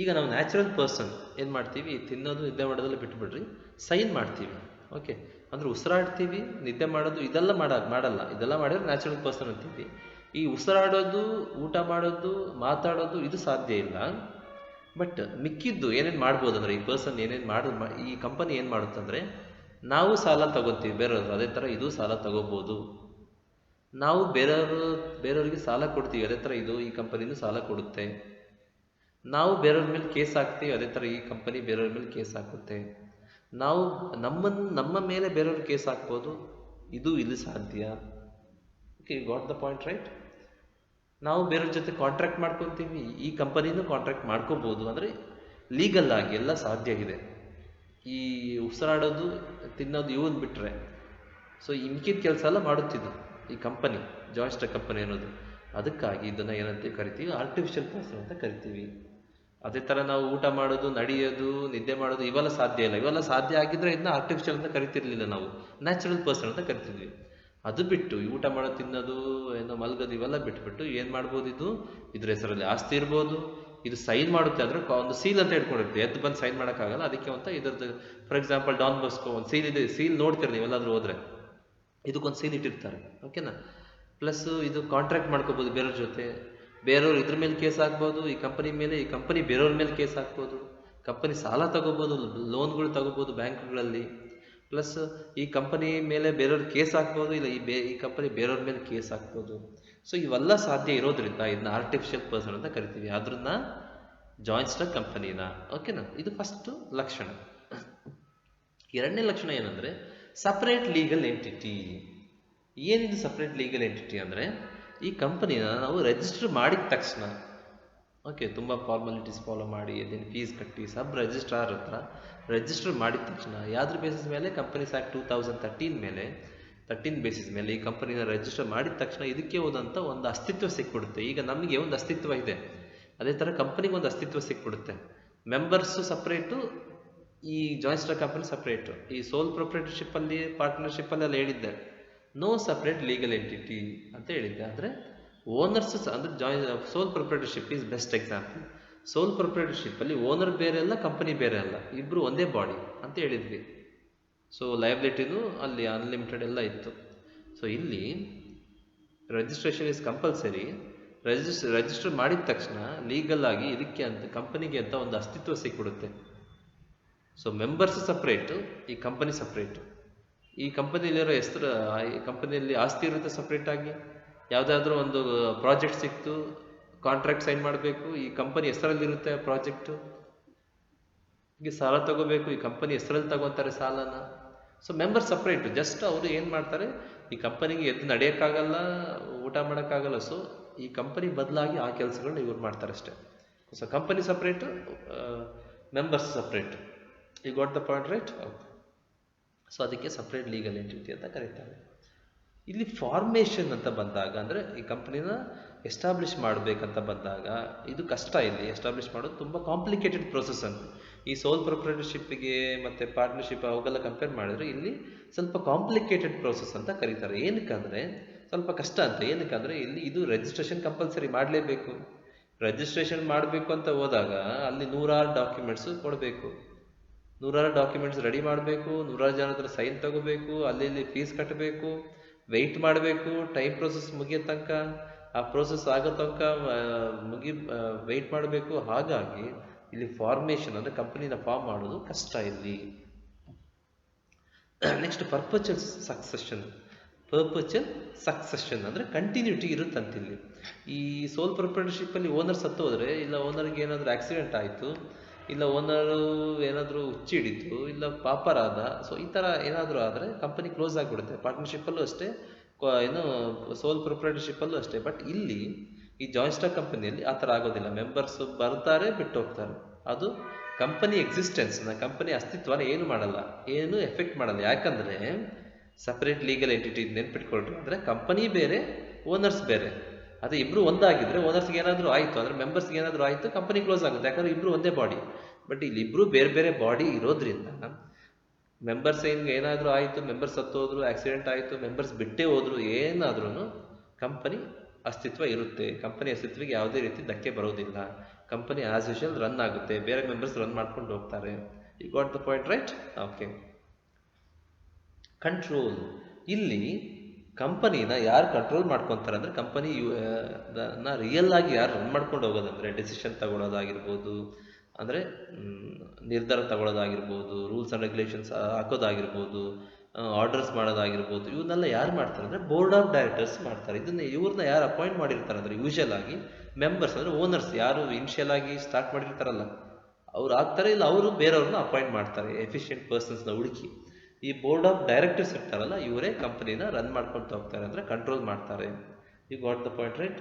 ಈಗ ನಾವು ನ್ಯಾಚುರಲ್ ಪರ್ಸನ್ ಏನು ಮಾಡ್ತೀವಿ, ತಿನ್ನೋದು ನಿದ್ದೆ ಮಾಡೋದೆಲ್ಲ ಬಿಟ್ಬಿಡ್ರಿ, ಸೈನ್ ಮಾಡ್ತೀವಿ. ಓಕೆ, ಅಂದರೆ ಉಸಿರಾಡ್ತೀವಿ, ನಿದ್ದೆ ಮಾಡೋದು ಇದೆಲ್ಲ ಮಾಡಲ್ಲ, ಇದೆಲ್ಲ ಮಾಡಿದ್ರೆ ನ್ಯಾಚುರಲ್ ಪರ್ಸನ್ ಅಂತೀವಿ. ಈ ಉಸಿರಾಡೋದು, ಊಟ ಮಾಡೋದು, ಮಾತಾಡೋದು ಇದು ಸಾಧ್ಯ ಇಲ್ಲ. ಬಟ್ ಮಿಕ್ಕಿದ್ದು ಏನೇನು ಮಾಡ್ಬೋದು ಅಂದರೆ ಈ ಪರ್ಸನ್ ಏನೇನು ಈ ಕಂಪನಿ ಏನು ಮಾಡುತ್ತಂದರೆ, ನಾವು ಸಾಲ ತಗೋತೀವಿ ಬೇರೆಯವರು, ಅದೇ ಥರ ಇದು ಸಾಲ ತಗೋಬೋದು. ನಾವು ಬೇರೆಯವ್ರಿಗೆ ಸಾಲ ಕೊಡ್ತೀವಿ, ಅದೇ ಥರ ಇದು ಈ ಕಂಪನಿನೂ ಸಾಲ ಕೊಡುತ್ತೆ. ನಾವು ಬೇರೆಯವ್ರ ಮೇಲೆ ಕೇಸ್ ಹಾಕ್ತೀವಿ, ಅದೇ ಥರ ಈ ಕಂಪನಿ ಬೇರೆಯವ್ರ ಮೇಲೆ ಕೇಸ್ ಹಾಕುತ್ತೆ. ನಾವು ನಮ್ಮ ಮೇಲೆ ಬೇರೆಯವ್ರ ಕೇಸ್ ಹಾಕ್ಬೋದು, ಇದು ಇಲ್ಲಿ ಸಾಧ್ಯ. Okay, got the point right? ನಾವು ಬೇರೆಯವ್ರ ಜೊತೆ ಕಾಂಟ್ರಾಕ್ಟ್ ಮಾಡ್ಕೊತೀವಿ, ಈ ಕಂಪನಿನೂ ಕಾಂಟ್ರಾಕ್ಟ್ ಮಾಡ್ಕೋಬೋದು. ಅಂದರೆ ಲೀಗಲ್ ಆಗಿ ಎಲ್ಲ ಸಾಧ್ಯ ಇದೆ. ಈ ಉಸಿರಾಡೋದು, ತಿನ್ನೋದು ಇವನ್ ಬಿಟ್ಟರೆ ಸೊ ಮಿಕ್ಕಿದ ಕೆಲಸ ಎಲ್ಲ ಮಾಡುತ್ತಿದ್ದು ಈ ಕಂಪನಿ, ಜಾಯ್ಸ್ಟರ್ ಕಂಪನಿ ಅನ್ನೋದು. ಅದಕ್ಕಾಗಿ ಇದನ್ನು ಏನಂತ ಕರಿತೀವಿ, ಆರ್ಟಿಫಿಷಿಯಲ್ ಪರ್ಸನ್ ಅಂತ ಕರಿತೀವಿ. ಅದೇ ಥರ ನಾವು ಊಟ ಮಾಡೋದು, ನಡೆಯೋದು, ನಿದ್ದೆ ಮಾಡೋದು ಇವೆಲ್ಲ ಸಾಧ್ಯ ಇಲ್ಲ. ಇವೆಲ್ಲ ಸಾಧ್ಯ ಆಗಿದ್ರೆ ಇದನ್ನ ಆರ್ಟಿಫಿಷಿಯಲ್ ಅಂತ ಕರಿತಿರ್ಲಿಲ್ಲ, ನಾವು ನ್ಯಾಚುರಲ್ ಪರ್ಸನ್ ಅಂತ ಕರಿತಿದ್ವಿ. ಅದು ಬಿಟ್ಟು ಈ ಊಟ ಮಾಡೋದು, ತಿನ್ನೋದು, ಏನೋ ಮಲ್ಗೋದು ಇವೆಲ್ಲ ಬಿಟ್ಬಿಟ್ಟು ಏನು ಮಾಡ್ಬೋದು, ಇದ್ರ ಹೆಸರಲ್ಲಿ ಆಸ್ತಿ ಇರ್ಬೋದು. ಇದು ಸೈನ್ ಮಾಡುತ್ತೆ ಅಂದರೆ ಒಂದು ಸೀಲ್ ಅಂತ ಇಟ್ಕೊಂಡಿರ್ತೀವಿ, ಎದ್ದು ಬಂದು ಸೈನ್ ಮಾಡೋಕ್ಕಾಗಲ್ಲ. ಅದಕ್ಕೆ ಅಂತ ಇದ್ರದ್ದು ಫಾರ್ ಎಕ್ಸಾಂಪಲ್ ಡಾನ್ ಬಾಸ್ಕೋ ಒಂದು ಸೀಲ್ ಇದೆ, ಸೀಲ್ ನೋಡ್ತೀರಿ ನೀವೆಲ್ಲಾದ್ರೂ ಹೋದ್ರೆ, ಇದಕ್ಕೊಂದು ಸೀಲ್ ಇಟ್ಟಿರ್ತಾರೆ. ಓಕೆನಾ? ಪ್ಲಸ್ ಇದು ಕಾಂಟ್ರಾಕ್ಟ್ ಮಾಡ್ಕೋಬೋದು ಬೇರೆಯವ್ರ ಜೊತೆ. ಬೇರೆಯವ್ರು ಇದ್ರ ಮೇಲೆ ಕೇಸ್ ಹಾಕ್ಬೋದು, ಈ ಕಂಪನಿ ಮೇಲೆ, ಈ ಕಂಪನಿ ಬೇರೆಯವ್ರ ಮೇಲೆ ಕೇಸ್ ಹಾಕ್ಬೋದು. ಕಂಪನಿ ಸಾಲ ತಗೋಬೋದು, ಲೋನ್ಗಳು ತಗೋಬೋದು ಬ್ಯಾಂಕ್ಗಳಲ್ಲಿ. ಪ್ಲಸ್ ಈ ಕಂಪನಿ ಮೇಲೆ ಬೇರೆಯವ್ರ ಕೇಸ್ ಹಾಕ್ಬೋದು, ಇಲ್ಲ ಈ ಕಂಪನಿ ಬೇರೆಯವ್ರ ಮೇಲೆ ಕೇಸ್ ಹಾಕ್ಬೋದು. ಸೊ ಇವೆಲ್ಲ ಸಾಧ್ಯ ಇರೋದ್ರಿಂದ ಇದನ್ನ ಆರ್ಟಿಫಿಷಿಯಲ್ ಪರ್ಸನ್ ಅಂತ ಕರಿತೀವಿ, ಅದ್ರನ್ನ ಜಾಯ್ಸ್ಟರ್ ಕಂಪನಿನ. ಓಕೆನಾ? ಇದು ಫಸ್ಟ್ ಲಕ್ಷಣ. ಎರಡನೇ ಲಕ್ಷಣ ಏನಂದ್ರೆ ಸಪರೇಟ್ ಲೀಗಲ್ ಎಂಟಿಟಿ. ಏನಿದು ಸಪರೇಟ್ ಲೀಗಲ್ ಎಂಟಿಟಿ ಅಂದರೆ, ಈ ಕಂಪನಿನ ನಾವು ರಿಜಿಸ್ಟರ್ ಮಾಡಿದ ತಕ್ಷಣ, ಓಕೆ, ತುಂಬ ಫಾರ್ಮಾಲಿಟೀಸ್ ಫಾಲೋ ಮಾಡಿ ಅದನ್ನು ಫೀಸ್ ಕಟ್ಟಿ ಸಬ್ ರಿಜಿಸ್ಟ್ರಾರ್ ಹತ್ರ ರಿಜಿಸ್ಟರ್ ಮಾಡಿದ ತಕ್ಷಣ, ಯಾವ್ದ್ರ ಬೇಸಿಸ್ ಮೇಲೆ, ಕಂಪನೀಸ್ ಆ್ಯಕ್ಟ್ 2013 ಮೇಲೆ 13 ಬೇಸಿಸ್ ಮೇಲೆ ಈ ಕಂಪನಿನ ರಿಜಿಸ್ಟರ್ ಮಾಡಿದ ತಕ್ಷಣ ಇದಕ್ಕೆ ಹೋದಂಥ ಒಂದು ಅಸ್ತಿತ್ವ ಸಿಕ್ಬಿಡುತ್ತೆ. ಈಗ ನಮಗೆ ಒಂದು ಅಸ್ತಿತ್ವ ಇದೆ, ಅದೇ ಥರ ಕಂಪನಿಗೆ ಒಂದು ಅಸ್ತಿತ್ವ ಸಿಕ್ಬಿಡುತ್ತೆ. ಮೆಂಬರ್ಸು ಸಪ್ರೇಟು, ಈ ಜಾಯ್ಸ್ಟರ್ ಕಂಪನಿ ಸಪ್ರೇಟು. ಈ ಸೋಲ್ ಪ್ರೊಪ್ರೈಟರ್ಶಿಪ್ಪಲ್ಲಿ, ಪಾರ್ಟ್ನರ್ಶಿಪ್ಪಲ್ಲಿ ಅಲ್ಲಿ ಹೇಳಿದ್ದೆ ನೋ ಸಪ್ರೇಟ್ ಲೀಗಲ್ ಎಂಟಿಟಿ ಅಂತ ಹೇಳಿದ್ದೆ. ಅಂದರೆ ಓನರ್ಸ್ ಅಂದರೆ ಸೋಲ್ proprietorship is best example. Soul proprietorship ಅಲ್ಲಿ ಓನರ್ ಬೇರೆ ಅಲ್ಲ, ಕಂಪನಿ ಬೇರೆ ಅಲ್ಲ, ಇಬ್ರು ಒಂದೇ ಬಾಡಿ ಅಂತ ಹೇಳಿದ್ವಿ. ಸೊ ಲಯಬಿಲಿಟಿನೂ ಅಲ್ಲಿ ಅನ್ಲಿಮಿಟೆಡ್ ಎಲ್ಲ ಇತ್ತು. ಸೊ ಇಲ್ಲಿ ರಿಜಿಸ್ಟ್ರೇಷನ್ ಇಸ್ ಕಂಪಲ್ಸರಿ. ರಿಜಿಸ್ಟರ್ ಮಾಡಿದ ತಕ್ಷಣ ಲೀಗಲ್ ಆಗಿ ಇದಕ್ಕೆ ಅಂತ, ಕಂಪನಿಗೆ ಅಂತ ಒಂದು ಅಸ್ತಿತ್ವ ಸಿಕ್ಬಿಡುತ್ತೆ. ಸೊ ಮೆಂಬರ್ಸ್ ಸಪ್ರೇಟು, ಈ ಕಂಪನಿ ಸಪ್ರೇಟು. ಈ ಕಂಪನಿಯಲ್ಲಿರೋ ಹೆಸರು, ಈ ಕಂಪನಿಯಲ್ಲಿ ಆಸ್ತಿ ಇರುತ್ತೆ ಸಪ್ರೇಟ್ ಆಗಿ. ಯಾವುದಾದ್ರೂ ಒಂದು ಪ್ರಾಜೆಕ್ಟ್ ಸಿಕ್ತು, ಕಾಂಟ್ರಾಕ್ಟ್ ಸೈನ್ ಮಾಡಬೇಕು, ಈ ಕಂಪನಿ ಹೆಸರಲ್ಲಿರುತ್ತೆ ಆ ಪ್ರಾಜೆಕ್ಟು. ಈಗ ಸಾಲ ತಗೋಬೇಕು, ಈ ಕಂಪನಿ ಹೆಸರಲ್ಲಿ ತಗೋತಾರೆ ಸಾಲನ. ಸೊ ಮೆಂಬರ್ ಸಪ್ರೇಟು, ಜಸ್ಟ್ ಅವರು ಏನು ಮಾಡ್ತಾರೆ, ಈ ಕಂಪನಿಗೆ ಎದ್ದು ನಡೆಯೋಕ್ಕಾಗಲ್ಲ, ಊಟ ಮಾಡೋಕ್ಕಾಗಲ್ಲ. ಸೊ ಈ ಕಂಪನಿ ಬದಲಾಗಿ ಆ ಕೆಲಸಗಳನ್ನ ಇವ್ರು ಮಾಡ್ತಾರೆ ಅಷ್ಟೇ. So company separate, members separate. You got the point right? So ಅದಕ್ಕೆ ಸಪ್ರೇಟ್ ಲೀಗಲ್ ಎಂಟಿಟಿ ಅಂತ ಕರೀತಾರೆ. ಇಲ್ಲಿ ಫಾರ್ಮೇಷನ್ ಅಂತ ಬಂದಾಗ, ಅಂದರೆ ಈ ಕಂಪ್ನಿನ ಎಸ್ಟಾಬ್ಲಿಷ್ ಮಾಡಬೇಕಂತ ಬಂದಾಗ ಇದು ಕಷ್ಟ. ಇಲ್ಲಿ ಎಸ್ಟಾಬ್ಲಿಷ್ ಮಾಡೋದು ತುಂಬ ಕಾಂಪ್ಲಿಕೇಟೆಡ್ ಪ್ರೊಸೆಸ್ ಅಂತ. ಈ ಸೋಲ್ ಪ್ರೊಪ್ರೈಟರ್ಶಿಪ್ಗೆ ಮತ್ತು ಪಾರ್ಟ್ನರ್ಶಿಪ್ ಅವೆಲ್ಲ ಕಂಪೇರ್ ಮಾಡಿದ್ರೆ ಇಲ್ಲಿ ಸ್ವಲ್ಪ ಕಾಂಪ್ಲಿಕೇಟೆಡ್ ಪ್ರೊಸೆಸ್ ಅಂತ ಕರೀತಾರೆ. ಏನಕ್ಕಂದರೆ ಸ್ವಲ್ಪ ಕಷ್ಟ ಅಂತ. ಏನಕ್ಕಂದರೆ ಇಲ್ಲಿ ಇದು ರಿಜಿಸ್ಟ್ರೇಷನ್ ಕಂಪಲ್ಸರಿ ಮಾಡಲೇಬೇಕು. ರಿಜಿಸ್ಟ್ರೇಷನ್ ಮಾಡಬೇಕು ಅಂತ ಹೋದಾಗ ಅಲ್ಲಿ 100 ಡಾಕ್ಯುಮೆಂಟ್ಸು ಕೊಡಬೇಕು, 100 ಡಾಕ್ಯುಮೆಂಟ್ಸ್ ರೆಡಿ ಮಾಡಬೇಕು, 100 ಜನ ಹತ್ರ ಸೈನ್ ತಗೋಬೇಕು, ಅಲ್ಲಿ ಫೀಸ್ ಕಟ್ಟಬೇಕು, ವೆಯ್ಟ್ ಮಾಡಬೇಕು, ಟೈಮ್ ಪ್ರೊಸೆಸ್ ಮುಗಿಯೋ ತನಕ, ಆ ಪ್ರೊಸೆಸ್ ಆಗೋ ತನಕ ವೆಯ್ಟ್ ಮಾಡಬೇಕು. ಹಾಗಾಗಿ ಇಲ್ಲಿ ಫಾರ್ಮೇಷನ್ ಅಂದರೆ ಕಂಪನಿನ ಫಾರ್ಮ್ ಮಾಡೋದು ಕಷ್ಟ ಇಲ್ಲಿ. Next ಪರ್ಪಚುವಲ್ succession. ಪರ್ಪಚುವಲ್ ಸಕ್ಸೆಷನ್ ಅಂದರೆ ಕಂಟಿನ್ಯೂಟಿ ಇರುತ್ತಂತಿಲ್ಲಿ. ಈ ಸೋಲ್ ಪ್ರೊಪ್ರೈಟರ್ಶಿಪ್ಪಲ್ಲಿ ಓನರ್ ಸತ್ತು ಹೋದರೆ, ಇಲ್ಲ ಓನರ್ಗೆ ಏನಾದರೂ ಆಕ್ಸಿಡೆಂಟ್ ಆಯಿತು, ಇಲ್ಲ ಓನರು ಏನಾದರೂ ಹುಚ್ಚಿ ಹಿಡಿತು, ಇಲ್ಲ ಪಾಪರಾದ, ಸೊ ಈ ಥರ ಏನಾದರೂ ಆದರೆ ಕಂಪನಿ ಕ್ಲೋಸ್ ಆಗಿಬಿಡುತ್ತೆ. ಪಾರ್ಟ್ನರ್ಶಿಪ್ಪಲ್ಲೂ ಅಷ್ಟೇ, ಏನು ಸೋಲ್ ಪ್ರೊಪ್ರೈಟರ್ಶಿಪ್ಪಲ್ಲೂ ಅಷ್ಟೇ. ಬಟ್ ಇಲ್ಲಿ ಈ ಜಾಯ್ಸ್ಟರ್ ಕಂಪನಿಯಲ್ಲಿ ಆ ಥರ ಆಗೋದಿಲ್ಲ. ಮೆಂಬರ್ಸ್ ಬರ್ತಾರೆ, ಬಿಟ್ಟು ಹೋಗ್ತಾರೆ. ಅದು ಕಂಪನಿ ಎಕ್ಸಿಸ್ಟೆನ್ಸ್ನ, ಕಂಪನಿ ಅಸ್ತಿತ್ವನ ಏನು ಮಾಡಲ್ಲ, ಏನು ಎಫೆಕ್ಟ್ ಮಾಡಲ್ಲ. ಯಾಕಂದರೆ ಸಪ್ರೇಟ್ ಲೀಗಲ್ ಎಂಟಿಟಿ ನೆನ್ಪಿಟ್ಕೊಳ್ರಿ. ಅಂದರೆ ಕಂಪನಿ ಬೇರೆ, ಓನರ್ಸ್ ಬೇರೆ. ಅದೇ ಇಬ್ರು ಒಂದಾಗಿದ್ರೆ ಓನರ್ಸ್ಗೆ ಏನಾದರೂ ಆಯಿತು ಅಂದರೆ, ಮೆಂಬರ್ಸ್ಗೆ ಏನಾದರೂ ಆಯಿತು, ಕಂಪನಿ ಕ್ಲೋಸ್ ಆಗುತ್ತೆ. ಯಾಕಂದರೆ ಇಬ್ರು ಒಂದೇ ಬಾಡಿ. ಬಟ್ ಇಲ್ಲಿ ಇಬ್ರು ಬೇರೆ ಬೇರೆ ಬಾಡಿ ಇರೋದ್ರಿಂದ ಮೆಂಬರ್ಸ್ ಏನಾದರೂ ಆಯಿತು, ಮೆಂಬರ್ಸ್ ಸತ್ತೋದ್ರು, ಆಕ್ಸಿಡೆಂಟ್ ಆಯಿತು, ಮೆಂಬರ್ಸ್ ಬಿಟ್ಟೇ ಹೋದ್ರು, ಏನಾದ್ರೂ ಕಂಪನಿ ಅಸ್ತಿತ್ವ ಇರುತ್ತೆ. ಕಂಪನಿ ಅಸ್ತಿತ್ವಕ್ಕೆ ಯಾವುದೇ ರೀತಿ ಧಕ್ಕೆ ಬರೋದಿಲ್ಲ. ಕಂಪನಿ ಆಸ್ ಯೂಶುವಲ್ ರನ್ ಆಗುತ್ತೆ, ಬೇರೆ ಮೆಂಬರ್ಸ್ ರನ್ ಮಾಡ್ಕೊಂಡು ಹೋಗ್ತಾರೆ. You got the point right? Okay. Control. ಇಲ್ಲಿ ಕಂಪನಿನ ಯಾರು ಕಂಟ್ರೋಲ್ ಮಾಡ್ಕೊತಾರೆ ಅಂದರೆ ಕಂಪನಿ ರಿಯಲ್ ಆಗಿ ಯಾರು ರನ್ ಮಾಡ್ಕೊಂಡು ಹೋಗೋದಂದರೆ ಡೆಸಿಷನ್ ತಗೊಳ್ಳೋದಾಗಿರ್ಬೋದು, ಅಂದರೆ ನಿರ್ಧಾರ ತಗೊಳ್ಳೋದಾಗಿರ್ಬೋದು, ರೂಲ್ಸ್ ಆ್ಯಂಡ್ ರೆಗ್ಯುಲೇಷನ್ಸ್ ಹಾಕೋದಾಗಿರ್ಬೋದು, ಆರ್ಡರ್ಸ್ ಮಾಡೋದಾಗಿರ್ಬೋದು, ಇವನ್ನೆಲ್ಲ ಯಾರು ಮಾಡ್ತಾರೆ ಅಂದರೆ ಬೋರ್ಡ್ ಆಫ್ ಡೈರೆಕ್ಟರ್ಸ್ ಮಾಡ್ತಾರೆ. ಇವ್ರನ್ನ ಯಾರು ಅಪಾಯಿಂಟ್ ಮಾಡಿರ್ತಾರೆ ಅಂದರೆ ಯೂಶಲ್ ಆಗಿ ಮೆಂಬರ್ಸ್ ಅಂದರೆ ಓನರ್ಸ್, ಯಾರು ಇನಿಷಿಯಲ್ ಆಗಿ ಸ್ಟಾರ್ಟ್ ಮಾಡಿರ್ತಾರಲ್ಲ ಅವ್ರು ಆಗ್ತಾರೆ, ಇಲ್ಲ ಅವರು ಬೇರೆಯವ್ರನ್ನ ಅಪಾಯಿಂಟ್ ಮಾಡ್ತಾರೆ, ಎಫಿಷಿಯೆಂಟ್ ಪರ್ಸನ್ಸ್ನ ಹುಡುಕಿ. ಈ ಬೋರ್ಡ್ ಆಫ್ ಡೈರೆಕ್ಟರ್ಸ್ ಇರ್ತಾರಲ್ಲ ಇವರೇ ಕಂಪನಿನ ರನ್ ಮಾಡ್ಕೊಳ್ತಾ ಹೋಗ್ತಾರೆ, ಅಂದರೆ ಕಂಟ್ರೋಲ್ ಮಾಡ್ತಾರೆ. You got the point right.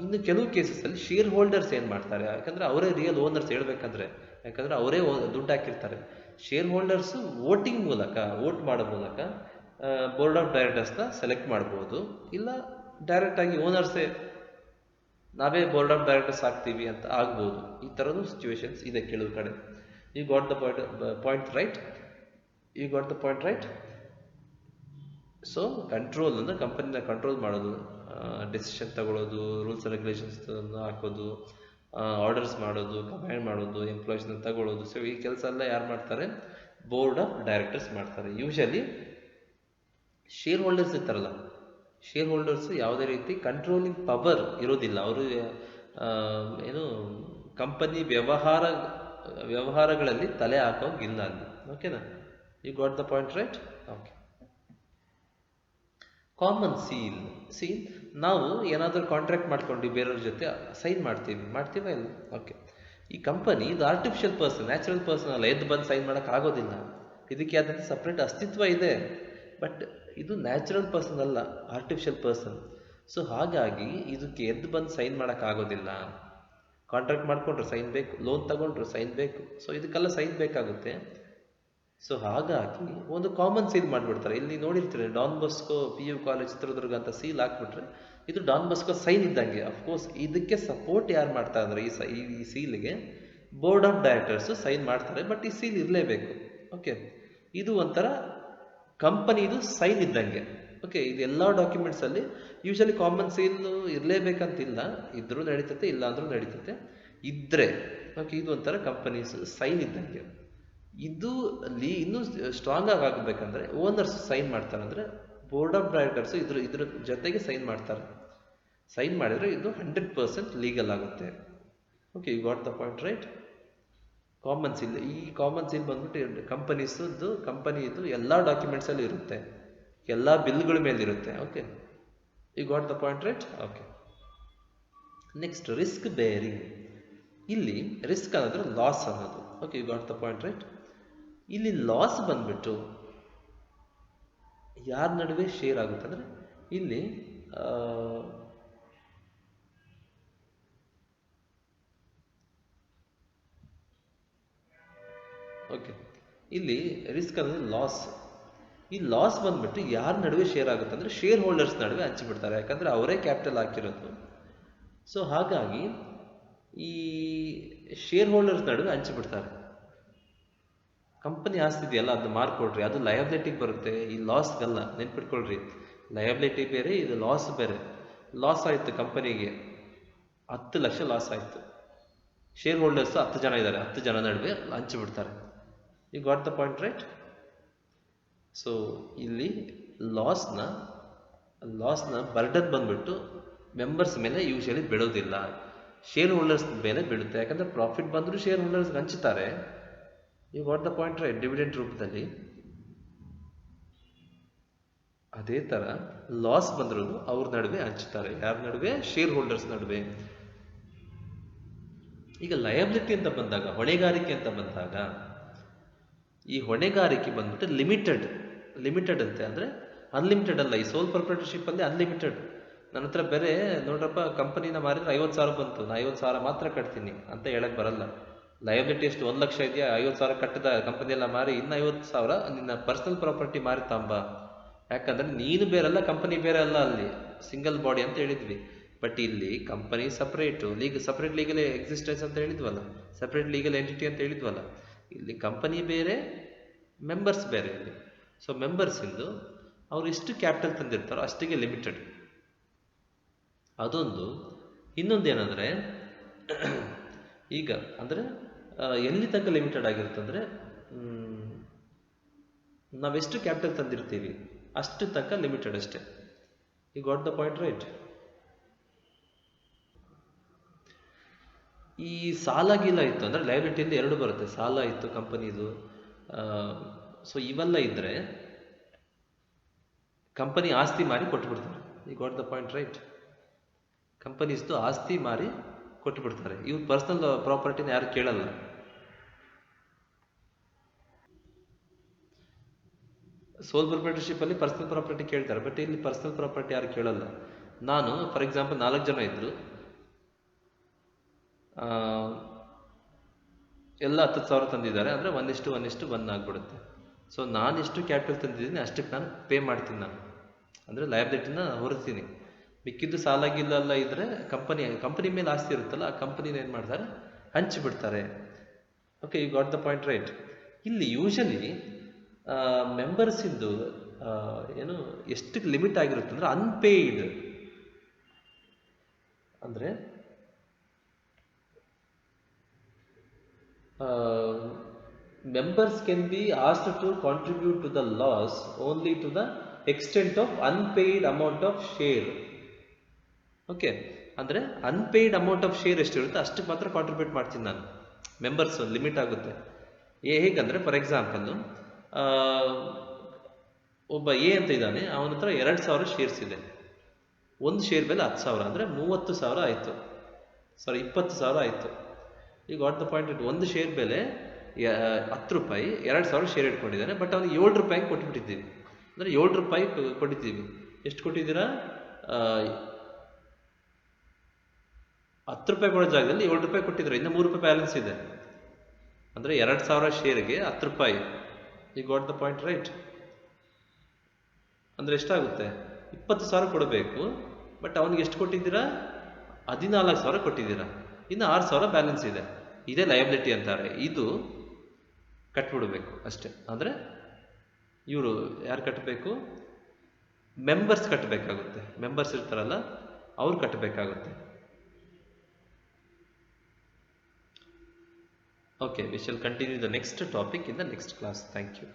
ಇನ್ನು ಕೆಲವು ಕೇಸಸಲ್ಲಿ ಶೇರ್ ಹೋಲ್ಡರ್ಸ್ ಏನು ಮಾಡ್ತಾರೆ, ಯಾಕಂದರೆ ಅವರೇ ರಿಯಲ್ ಓನರ್ಸ್ ಹೇಳ್ಬೇಕಂದ್ರೆ, ಯಾಕಂದರೆ ಅವರೇ ದುಡ್ಡು ಹಾಕಿರ್ತಾರೆ. ಶೇರ್ ಹೋಲ್ಡರ್ಸು ವೋಟಿಂಗ್ ಮೂಲಕ, ವೋಟ್ ಮಾಡೋ ಮೂಲಕ ಬೋರ್ಡ್ ಆಫ್ ಡೈರೆಕ್ಟರ್ಸ್ನ ಸೆಲೆಕ್ಟ್ ಮಾಡ್ಬೋದು, ಇಲ್ಲ ಡೈರೆಕ್ಟಾಗಿ ಓನರ್ಸೇ ನಾವೇ ಬೋರ್ಡ್ ಆಫ್ ಡೈರೆಕ್ಟರ್ಸ್ ಆಗ್ತೀವಿ ಅಂತ ಆಗ್ಬೋದು. ಈ ಥರದ್ದು ಸಿಚುವೇಶನ್ಸ್ ಇದೆ ಕೆಲವು ಕಡೆ. You got the point right. You got the point right. So control ಅಂದರೆ ಕಂಪನಿನ ಕಂಟ್ರೋಲ್ ಮಾಡೋದು, ಡೆಸಿಷನ್ ತಗೊಳ್ಳೋದು, ರೂಲ್ಸ್ ಆ್ಯಂಡ್ ರೆಗ್ಯುಲೇಷನ್ಸ್ ಹಾಕೋದು, ಆರ್ಡರ್ಸ್ ಮಾಡೋದು, ಕಮಾಂಡ್ ಮಾಡೋದು, ಎಂಪ್ಲಾಯೀಸ್ನ ತಗೊಳ್ಳೋದು. ಸೊ ಈ ಕೆಲಸ ಎಲ್ಲ ಯಾರು ಮಾಡ್ತಾರೆ? ಬೋರ್ಡ್ ಆಫ್ ಡೈರೆಕ್ಟರ್ಸ್ ಮಾಡ್ತಾರೆ. ಯೂಶಲಿ ಶೇರ್ ಹೋಲ್ಡರ್ಸ್ ಇರ್ತಾರಲ್ಲ, ಶೇರ್ ಹೋಲ್ಡರ್ಸ್ ಯಾವುದೇ ರೀತಿ ಕಂಟ್ರೋಲಿಂಗ್ ಪವರ್ ಇರೋದಿಲ್ಲ. ಅವರು ಏನು ಕಂಪನಿ ವ್ಯವಹಾರಗಳಲ್ಲಿ ತಲೆ ಹಾಕೋಂಗಿಲ್ಲ ಅಲ್ಲಿ. ಓಕೆನಾ? You got the point right. Okay. Common seal ನಾವು ಏನಾದರೂ ಕಾಂಟ್ರಾಕ್ಟ್ ಮಾಡ್ಕೊಂಡು ಬೇರೆಯವ್ರ ಜೊತೆ ಸೈನ್ ಮಾಡ್ತೀವ ಇಲ್ಲ? ಓಕೆ. ಈ ಕಂಪನಿ ಇದು ಆರ್ಟಿಫಿಷಿಯಲ್ ಪರ್ಸನ್, ನ್ಯಾಚುರಲ್ ಪರ್ಸನ್ ಅಲ್ಲ, ಎದ್ದು ಬಂದು ಸೈನ್ ಮಾಡೋಕ್ಕಾಗೋದಿಲ್ಲ. ಇದಕ್ಕೆ ಆದಂಥ ಸಪ್ರೇಟ್ ಅಸ್ತಿತ್ವ ಇದೆ, ಬಟ್ ಇದು ನ್ಯಾಚುರಲ್ ಪರ್ಸನ್ ಅಲ್ಲ, ಆರ್ಟಿಫಿಷಿಯಲ್ ಪರ್ಸನ್. ಸೊ ಹಾಗಾಗಿ ಇದಕ್ಕೆ ಎದ್ದು ಬಂದು ಸೈನ್ ಮಾಡೋಕ್ಕಾಗೋದಿಲ್ಲ. ಕಾಂಟ್ರಾಕ್ಟ್ ಮಾಡ್ಕೊಂಡ್ರೆ ಸೈನ್ ಬೇಕು, ಲೋನ್ ತಗೊಂಡ್ರೆ ಸೈನ್ ಬೇಕು, ಸೊ ಇದಕ್ಕೆಲ್ಲ ಸೈನ್ ಬೇಕಾಗುತ್ತೆ. ಸೊ ಹಾಗಾಗಿ ಒಂದು ಕಾಮನ್ ಸೀಲ್ ಮಾಡಿಬಿಡ್ತಾರೆ. ಇಲ್ಲಿ ನೋಡಿರ್ತೀರಿ, Don Bosco PU college Chitradurga ಅಂತ ಸೀಲ್ ಹಾಕ್ಬಿಟ್ರೆ ಇದು ಡಾನ್ ಬಾಸ್ಕೋ ಸೈನ್ ಇದ್ದಂಗೆ. ಅಫ್ಕೋರ್ಸ್ ಇದಕ್ಕೆ ಸಪೋರ್ಟ್ ಯಾರು ಮಾಡ್ತಾರೆ ಅಂದರೆ ಈ ಸೀಲ್ಗೆ ಬೋರ್ಡ್ ಆಫ್ ಡೈರೆಕ್ಟರ್ಸ್ ಸೈನ್ ಮಾಡ್ತಾರೆ, ಬಟ್ ಈ ಸೀಲ್ ಇರಲೇಬೇಕು. ಓಕೆ, ಇದು ಒಂಥರ ಕಂಪನಿದು ಸೈನ್ ಇದ್ದಂಗೆ. ಓಕೆ, ಇದು ಎಲ್ಲ ಡಾಕ್ಯುಮೆಂಟ್ಸಲ್ಲಿ ಯೂಶಲಿ ಕಾಮನ್ ಸೀಲ್ ಇರಲೇಬೇಕಂತಿಲ್ಲ, ಇದ್ರೂ ನಡೀತತೆ, ಇಲ್ಲ ಅಂದ್ರೂ ನಡೀತತೆ, ಇದ್ದರೆ ಓಕೆ ಇದು ಒಂಥರ ಕಂಪನೀಸ್ ಸೈನ್ ಇದ್ದಂಗೆ. ಇದು ಇನ್ನೂ ಸ್ಟ್ರಾಂಗ್ ಆಗಿ ಆಗಬೇಕಂದ್ರೆ ಓನರ್ಸ್ ಸೈನ್ ಮಾಡ್ತಾರೆ, ಅಂದರೆ ಬೋರ್ಡ್ ಆಫ್ ಡೈರೆಕ್ಟರ್ಸ್ ಇದ್ರ ಜೊತೆಗೆ ಸೈನ್ ಮಾಡ್ತಾರೆ. ಸೈನ್ ಮಾಡಿದರೆ ಇದು 100% ಲೀಗಲ್ ಆಗುತ್ತೆ. Okay, you got the point right. Common seal, ಈ ಕಾಮನ್ ಸೀಲ್ ಬಂದ್ಬಿಟ್ಟು ಕಂಪನಿದು ಎಲ್ಲ ಡಾಕ್ಯುಮೆಂಟ್ಸಲ್ಲಿ ಇರುತ್ತೆ, ಎಲ್ಲ ಬಿಲ್ಗಳ ಮೇಲೆ ಇರುತ್ತೆ. Okay, you got the point right. Okay, next risk bearing. ಇಲ್ಲಿ ರಿಸ್ಕ್ ಅನ್ನೋದ್ರೆ ಲಾಸ್ ಅನ್ನೋದು. Okay, you got the point right. ಇಲ್ಲಿ ಲಾಸ್ ಬಂದ್ಬಿಟ್ಟು ಯಾರ ನಡುವೆ ಶೇರ್ ಆಗುತ್ತೆ ಅಂದರೆ ಇಲ್ಲಿ ಓಕೆ, ಇಲ್ಲಿ ರಿಸ್ಕ್ ಅಂದರೆ ಲಾಸ್. ಈ ಲಾಸ್ ಬಂದ್ಬಿಟ್ಟು ಯಾರ ನಡುವೆ ಶೇರ್ ಆಗುತ್ತೆ ಅಂದರೆ ಶೇರ್ ಹೋಲ್ಡರ್ಸ್ ನಡುವೆ ಹಂಚಿಬಿಡ್ತಾರೆ, ಯಾಕಂದರೆ ಅವರೇ ಕ್ಯಾಪಿಟಲ್ ಹಾಕಿರೋದು. ಸೊ ಹಾಗಾಗಿ ಈ ಶೇರ್ ಹೋಲ್ಡರ್ಸ್ ನಡುವೆ ಹಂಚಿಬಿಡ್ತಾರೆ. ಕಂಪನಿ ಆಸ್ತಿ ಇದೆಯಲ್ಲ ಅದನ್ನ ಮಾರ್ಕೊಡ್ರಿ, ಅದು ಲಯಬಿಲಿಟಿಗೆ ಬರುತ್ತೆ, ಈ ಲಾಸ್ಗಲ್ಲ. ನೆನ್ಪಿಟ್ಕೊಳ್ರಿ, ಲಯಬಿಲಿಟಿ ಬೇರೆ, ಇದು ಲಾಸ್ ಬೇರೆ. ಲಾಸ್ ಆಯಿತು ಕಂಪನಿಗೆ 10 ಲಕ್ಷ ಲಾಸ್ ಆಯಿತು. ಶೇರ್ ಹೋಲ್ಡರ್ಸ್ 10 ಜನ ಇದ್ದಾರೆ, 10 ಜನ ನಡುವೆ ಹಂಚಿಬಿಡ್ತಾರೆ. You got the point right. So ಇಲ್ಲಿ ಲಾಸ್ನ ಬರ್ಡನ್ ಬಂದ್ಬಿಟ್ಟು ಮೆಂಬರ್ಸ್ ಮೇಲೆ ಯೂಶಲಿ ಬೀಳೋದಿಲ್ಲ, ಶೇರ್ ಹೋಲ್ಡರ್ಸ್ ಮೇಲೆ ಬೀಳುತ್ತೆ. ಯಾಕಂದರೆ ಪ್ರಾಫಿಟ್ ಬಂದರೂ ಶೇರ್ ಹೋಲ್ಡರ್ಸ್ಗೆ ಹಂಚುತ್ತಾರೆ. You got the point right, dividend ರೂಪದಲ್ಲಿ. ಅದೇ ಥರ ಲಾಸ್ ಬಂದರೂ ಅವ್ರ ನಡುವೆ ಹಂಚುತ್ತಾರೆ. ಯಾರ ನಡುವೆ? ಶೇರ್ ಹೋಲ್ಡರ್ಸ್ ನಡುವೆ. ಈಗ ಲಯಬಿಲಿಟಿ ಅಂತ ಬಂದಾಗ, ಹೊಣೆಗಾರಿಕೆ ಅಂತ ಬಂದಾಗ, ಈ ಹೊಣೆಗಾರಿಕೆ ಬಂದ್ಬಿಟ್ಟು ಲಿಮಿಟೆಡ್ ಅಂತೆ, ಅಂದರೆ ಅನ್ಲಿಮಿಟೆಡ್ ಅಲ್ಲ. ಈ ಸೋಲ್ ಪ್ರೊಪ್ರೈಟರ್ಶಿಪ್ ಅಲ್ಲಿ ಅನ್ಲಿಮಿಟೆಡ್. ನನ್ನ ಹತ್ರ ಬೇರೆ ನೋಡ್ರಪ್ಪ, ಕಂಪನಿನ ಮಾರಿದ್ರೆ 50,000 ಬಂತು, ನಾನು 50,000 ಮಾತ್ರ ಕಟ್ತೀನಿ ಅಂತ ಹೇಳಕ್ ಬರಲ್ಲ. ಲಯಬಿಲಿಟಿ ಎಷ್ಟು 1 ಲಕ್ಷ ಇದೆಯಾ, 50,000 ಕಟ್ಟಿದ ಕಂಪನಿ ಎಲ್ಲ ಮಾರಿ ಇನ್ನು 50,000 ನಿನ್ನ ಪರ್ಸನಲ್ ಪ್ರಾಪರ್ಟಿ ಮಾರಿ ತಾಂಬ. ಯಾಕಂದ್ರೆ ನೀನು ಬೇರೆಲ್ಲ, ಕಂಪನಿ ಬೇರೆ ಅಲ್ಲ, ಅಲ್ಲಿ ಸಿಂಗಲ್ ಬಾಡಿ ಅಂತ ಹೇಳಿದ್ವಿ. ಬಟ್ ಇಲ್ಲಿ ಕಂಪನಿ ಸಪ್ರೇಟ್ ಲೀಗಲ್ ಎಕ್ಸಿಸ್ಟೆನ್ಸ್ ಅಂತ ಹೇಳಿದ್ವಲ್ಲ, ಸಪ್ರೇಟ್ ಲೀಗಲ್ ಎಂಟಿಟಿ ಅಂತ ಹೇಳಿದ್ವಲ್ಲ. ಇಲ್ಲಿ ಕಂಪನಿ ಬೇರೆ, ಮೆಂಬರ್ಸ್ ಬೇರೆ ಇಲ್ಲಿ. ಸೊ ಮೆಂಬರ್ಸಿಂದು ಅವ್ರು ಎಷ್ಟು ಕ್ಯಾಪಿಟಲ್ ತಂದಿರ್ತಾರೋ ಅಷ್ಟಿಗೆ ಲಿಮಿಟೆಡ್. ಅದೊಂದು. ಇನ್ನೊಂದೇನೆಂದರೆ ಈಗ ಅಂದರೆ ಎಲ್ಲಿ ತನಕ ಲಿಮಿಟೆಡ್ ಆಗಿರುತ್ತಂದರೆ, ನಾವೆಷ್ಟು ಕ್ಯಾಪಿಟಲ್ ತಂದಿರ್ತೀವಿ ಅಷ್ಟು ತನಕ ಲಿಮಿಟೆಡ್ ಅಷ್ಟೇ. You got the point right. ಈ ಸಾಲ ಗೀಲ ಇತ್ತು ಅಂದರೆ ಲಯಬಿಲಿಟಿಯಲ್ಲಿ ಎರಡು ಬರುತ್ತೆ, ಸಾಲ ಇತ್ತು ಕಂಪನಿದು. ಸೊ ಇವೆಲ್ಲ ಇದ್ದರೆ ಕಂಪನಿ ಆಸ್ತಿ ಮಾರಿ ಕೊಟ್ಬಿಡ್ತಾರೆ. You got the point right. ಕಂಪನೀಸ್ದು ಆಸ್ತಿ ಮಾರಿ ಕೊಟ್ಬಿಡ್ತಾರೆ. ಇವ್ರು ಪರ್ಸನಲ್ ಪ್ರಾಪರ್ಟಿನ ಯಾರು ಕೇಳಲ್ಲ. ಸೋಲ್ ಪ್ರೊಪ್ರೈಟರ್ಶಿಪ್ ಅಲ್ಲಿ ಪರ್ಸನಲ್ ಪ್ರಾಪರ್ಟಿ ಕೇಳ್ತಾರೆ, ಬಟ್ ಇಲ್ಲಿ ಪರ್ಸನಲ್ ಪ್ರಾಪರ್ಟಿ ಯಾರು ಕೇಳಲ್ಲ. ನಾನು ಫಾರ್ ಎಕ್ಸಾಂಪಲ್ 4 ಜನ ಇದ್ರು, ಎಲ್ಲ 10,000 ತಂದಿದ್ದಾರೆ ಅಂದರೆ 1:1:1 ಆಗ್ಬಿಡುತ್ತೆ. ಸೊ ನಾನು ಎಷ್ಟು ಕ್ಯಾಪಿಟಲ್ ತಂದಿದ್ದೀನಿ ಅಷ್ಟಕ್ಕೆ ನಾನು ಪೇ ಮಾಡ್ತೀನಿ, ನಾನು ಅಂದರೆ ಲಯಬಿಲಿಟಿನ ಹೊರತೀನಿ. ಮಿಕ್ಕಿದ್ದು ಸಾಲ ಗಿಲ್ಲ ಎಲ್ಲ ಇದ್ದರೆ ಕಂಪನಿ ಮೇಲೆ ಆಸ್ತಿ ಇರುತ್ತಲ್ಲ, ಆ ಕಂಪನಿನ ಏನು ಮಾಡ್ತಾರೆ, ಹಂಚಿಬಿಡ್ತಾರೆ. Okay, you got the point right. ಇಲ್ಲಿ ಯೂಶಲಿ ಮೆಂಬರ್ಸಿಂದು ಏನು ಎಷ್ಟು ಲಿಮಿಟ್ ಆಗಿರುತ್ತೆ ಅಂದರೆ ಅನ್ಪೇಯ್ಡ್, ಅಂದರೆ members can be asked to contribute to the loss only to the extent of unpaid amount of share. Okay, ಅಂದರೆ ಅನ್ಪೇಯ್ಡ್ ಅಮೌಂಟ್ ಆಫ್ ಶೇರ್ ಎಷ್ಟಿರುತ್ತೆ ಅಷ್ಟಕ್ಕೆ ಮಾತ್ರ ಕಾಂಟ್ರಿಬ್ಯೂಟ್ ಮಾಡ್ತೀನಿ ನಾನು. ಮೆಂಬರ್ಸ್ ಲಿಮಿಟ್ ಆಗುತ್ತೆ. ಹೇಗಂದರೆ ಫಾರ್ ಎಕ್ಸಾಂಪಲ್ಲು ಒಬ್ಬ ಎ ಅಂತ ಇದ್ದಾನೆ, ಅವನ ಹತ್ರ 2,000 ಶೇರ್ಸ್ ಇದೆ. ಒಂದು ಶೇರ್ ಬೆಲೆ 10,000 ಅಂದರೆ 30,000 ಆಯಿತು, 20,000 ಆಯಿತು. ಈಗ ಗಾಟ್ ದ ಪಾಯಿಂಟ್. ಒಂದು ಶೇರ್ ಬೆಲೆ 10 ರೂಪಾಯಿ, 2,000 ಶೇರ್ ಇಟ್ಕೊಂಡಿದ್ದಾನೆ, ಬಟ್ ಅವನಿಗೆ 7 ರೂಪಾಯಿ ಕೊಟ್ಬಿಟ್ಟಿದ್ದೀವಿ. ಅಂದರೆ 7 ರೂಪಾಯಿ ಕೊಟ್ಟಿದ್ದೀವಿ. ಎಷ್ಟು ಕೊಟ್ಟಿದ್ದೀರಾ? 10 ರೂಪಾಯಿ ಕೊಡೋ ಜಾಗದಲ್ಲಿ 7 ರೂಪಾಯಿ ಕೊಟ್ಟಿದ್ರೆ ಇನ್ನು 3 ರೂಪಾಯಿ ಬ್ಯಾಲೆನ್ಸ್ ಇದೆ. ಅಂದರೆ 2,000 ಶೇರ್ಗೆ 10 ರೂಪಾಯಿ. You got the point right. ಅಂದರೆ ಎಷ್ಟಾಗುತ್ತೆ? 20,000 ಕೊಡಬೇಕು, ಬಟ್ ಅವನಿಗೆ ಎಷ್ಟು ಕೊಟ್ಟಿದ್ದೀರಾ? 14,000 ಕೊಟ್ಟಿದ್ದೀರಾ, ಇನ್ನು 6,000 ಬ್ಯಾಲೆನ್ಸ್ ಇದೆ. ಇದೇ ಲಯಬಿಲಿಟಿ ಅಂತಾರೆ. ಇದು ಕಟ್ಬಿಡ್ಬೇಕು ಅಷ್ಟೇ. ಅಂದರೆ ಇವರು ಯಾರು ಕಟ್ಟಬೇಕು? ಮೆಂಬರ್ಸ್ ಕಟ್ಟಬೇಕಾಗುತ್ತೆ. ಮೆಂಬರ್ಸ್ ಇರ್ತಾರಲ್ಲ, ಅವ್ರು ಕಟ್ಟಬೇಕಾಗುತ್ತೆ. Okay, we shall continue the next topic in the next class. Thank you.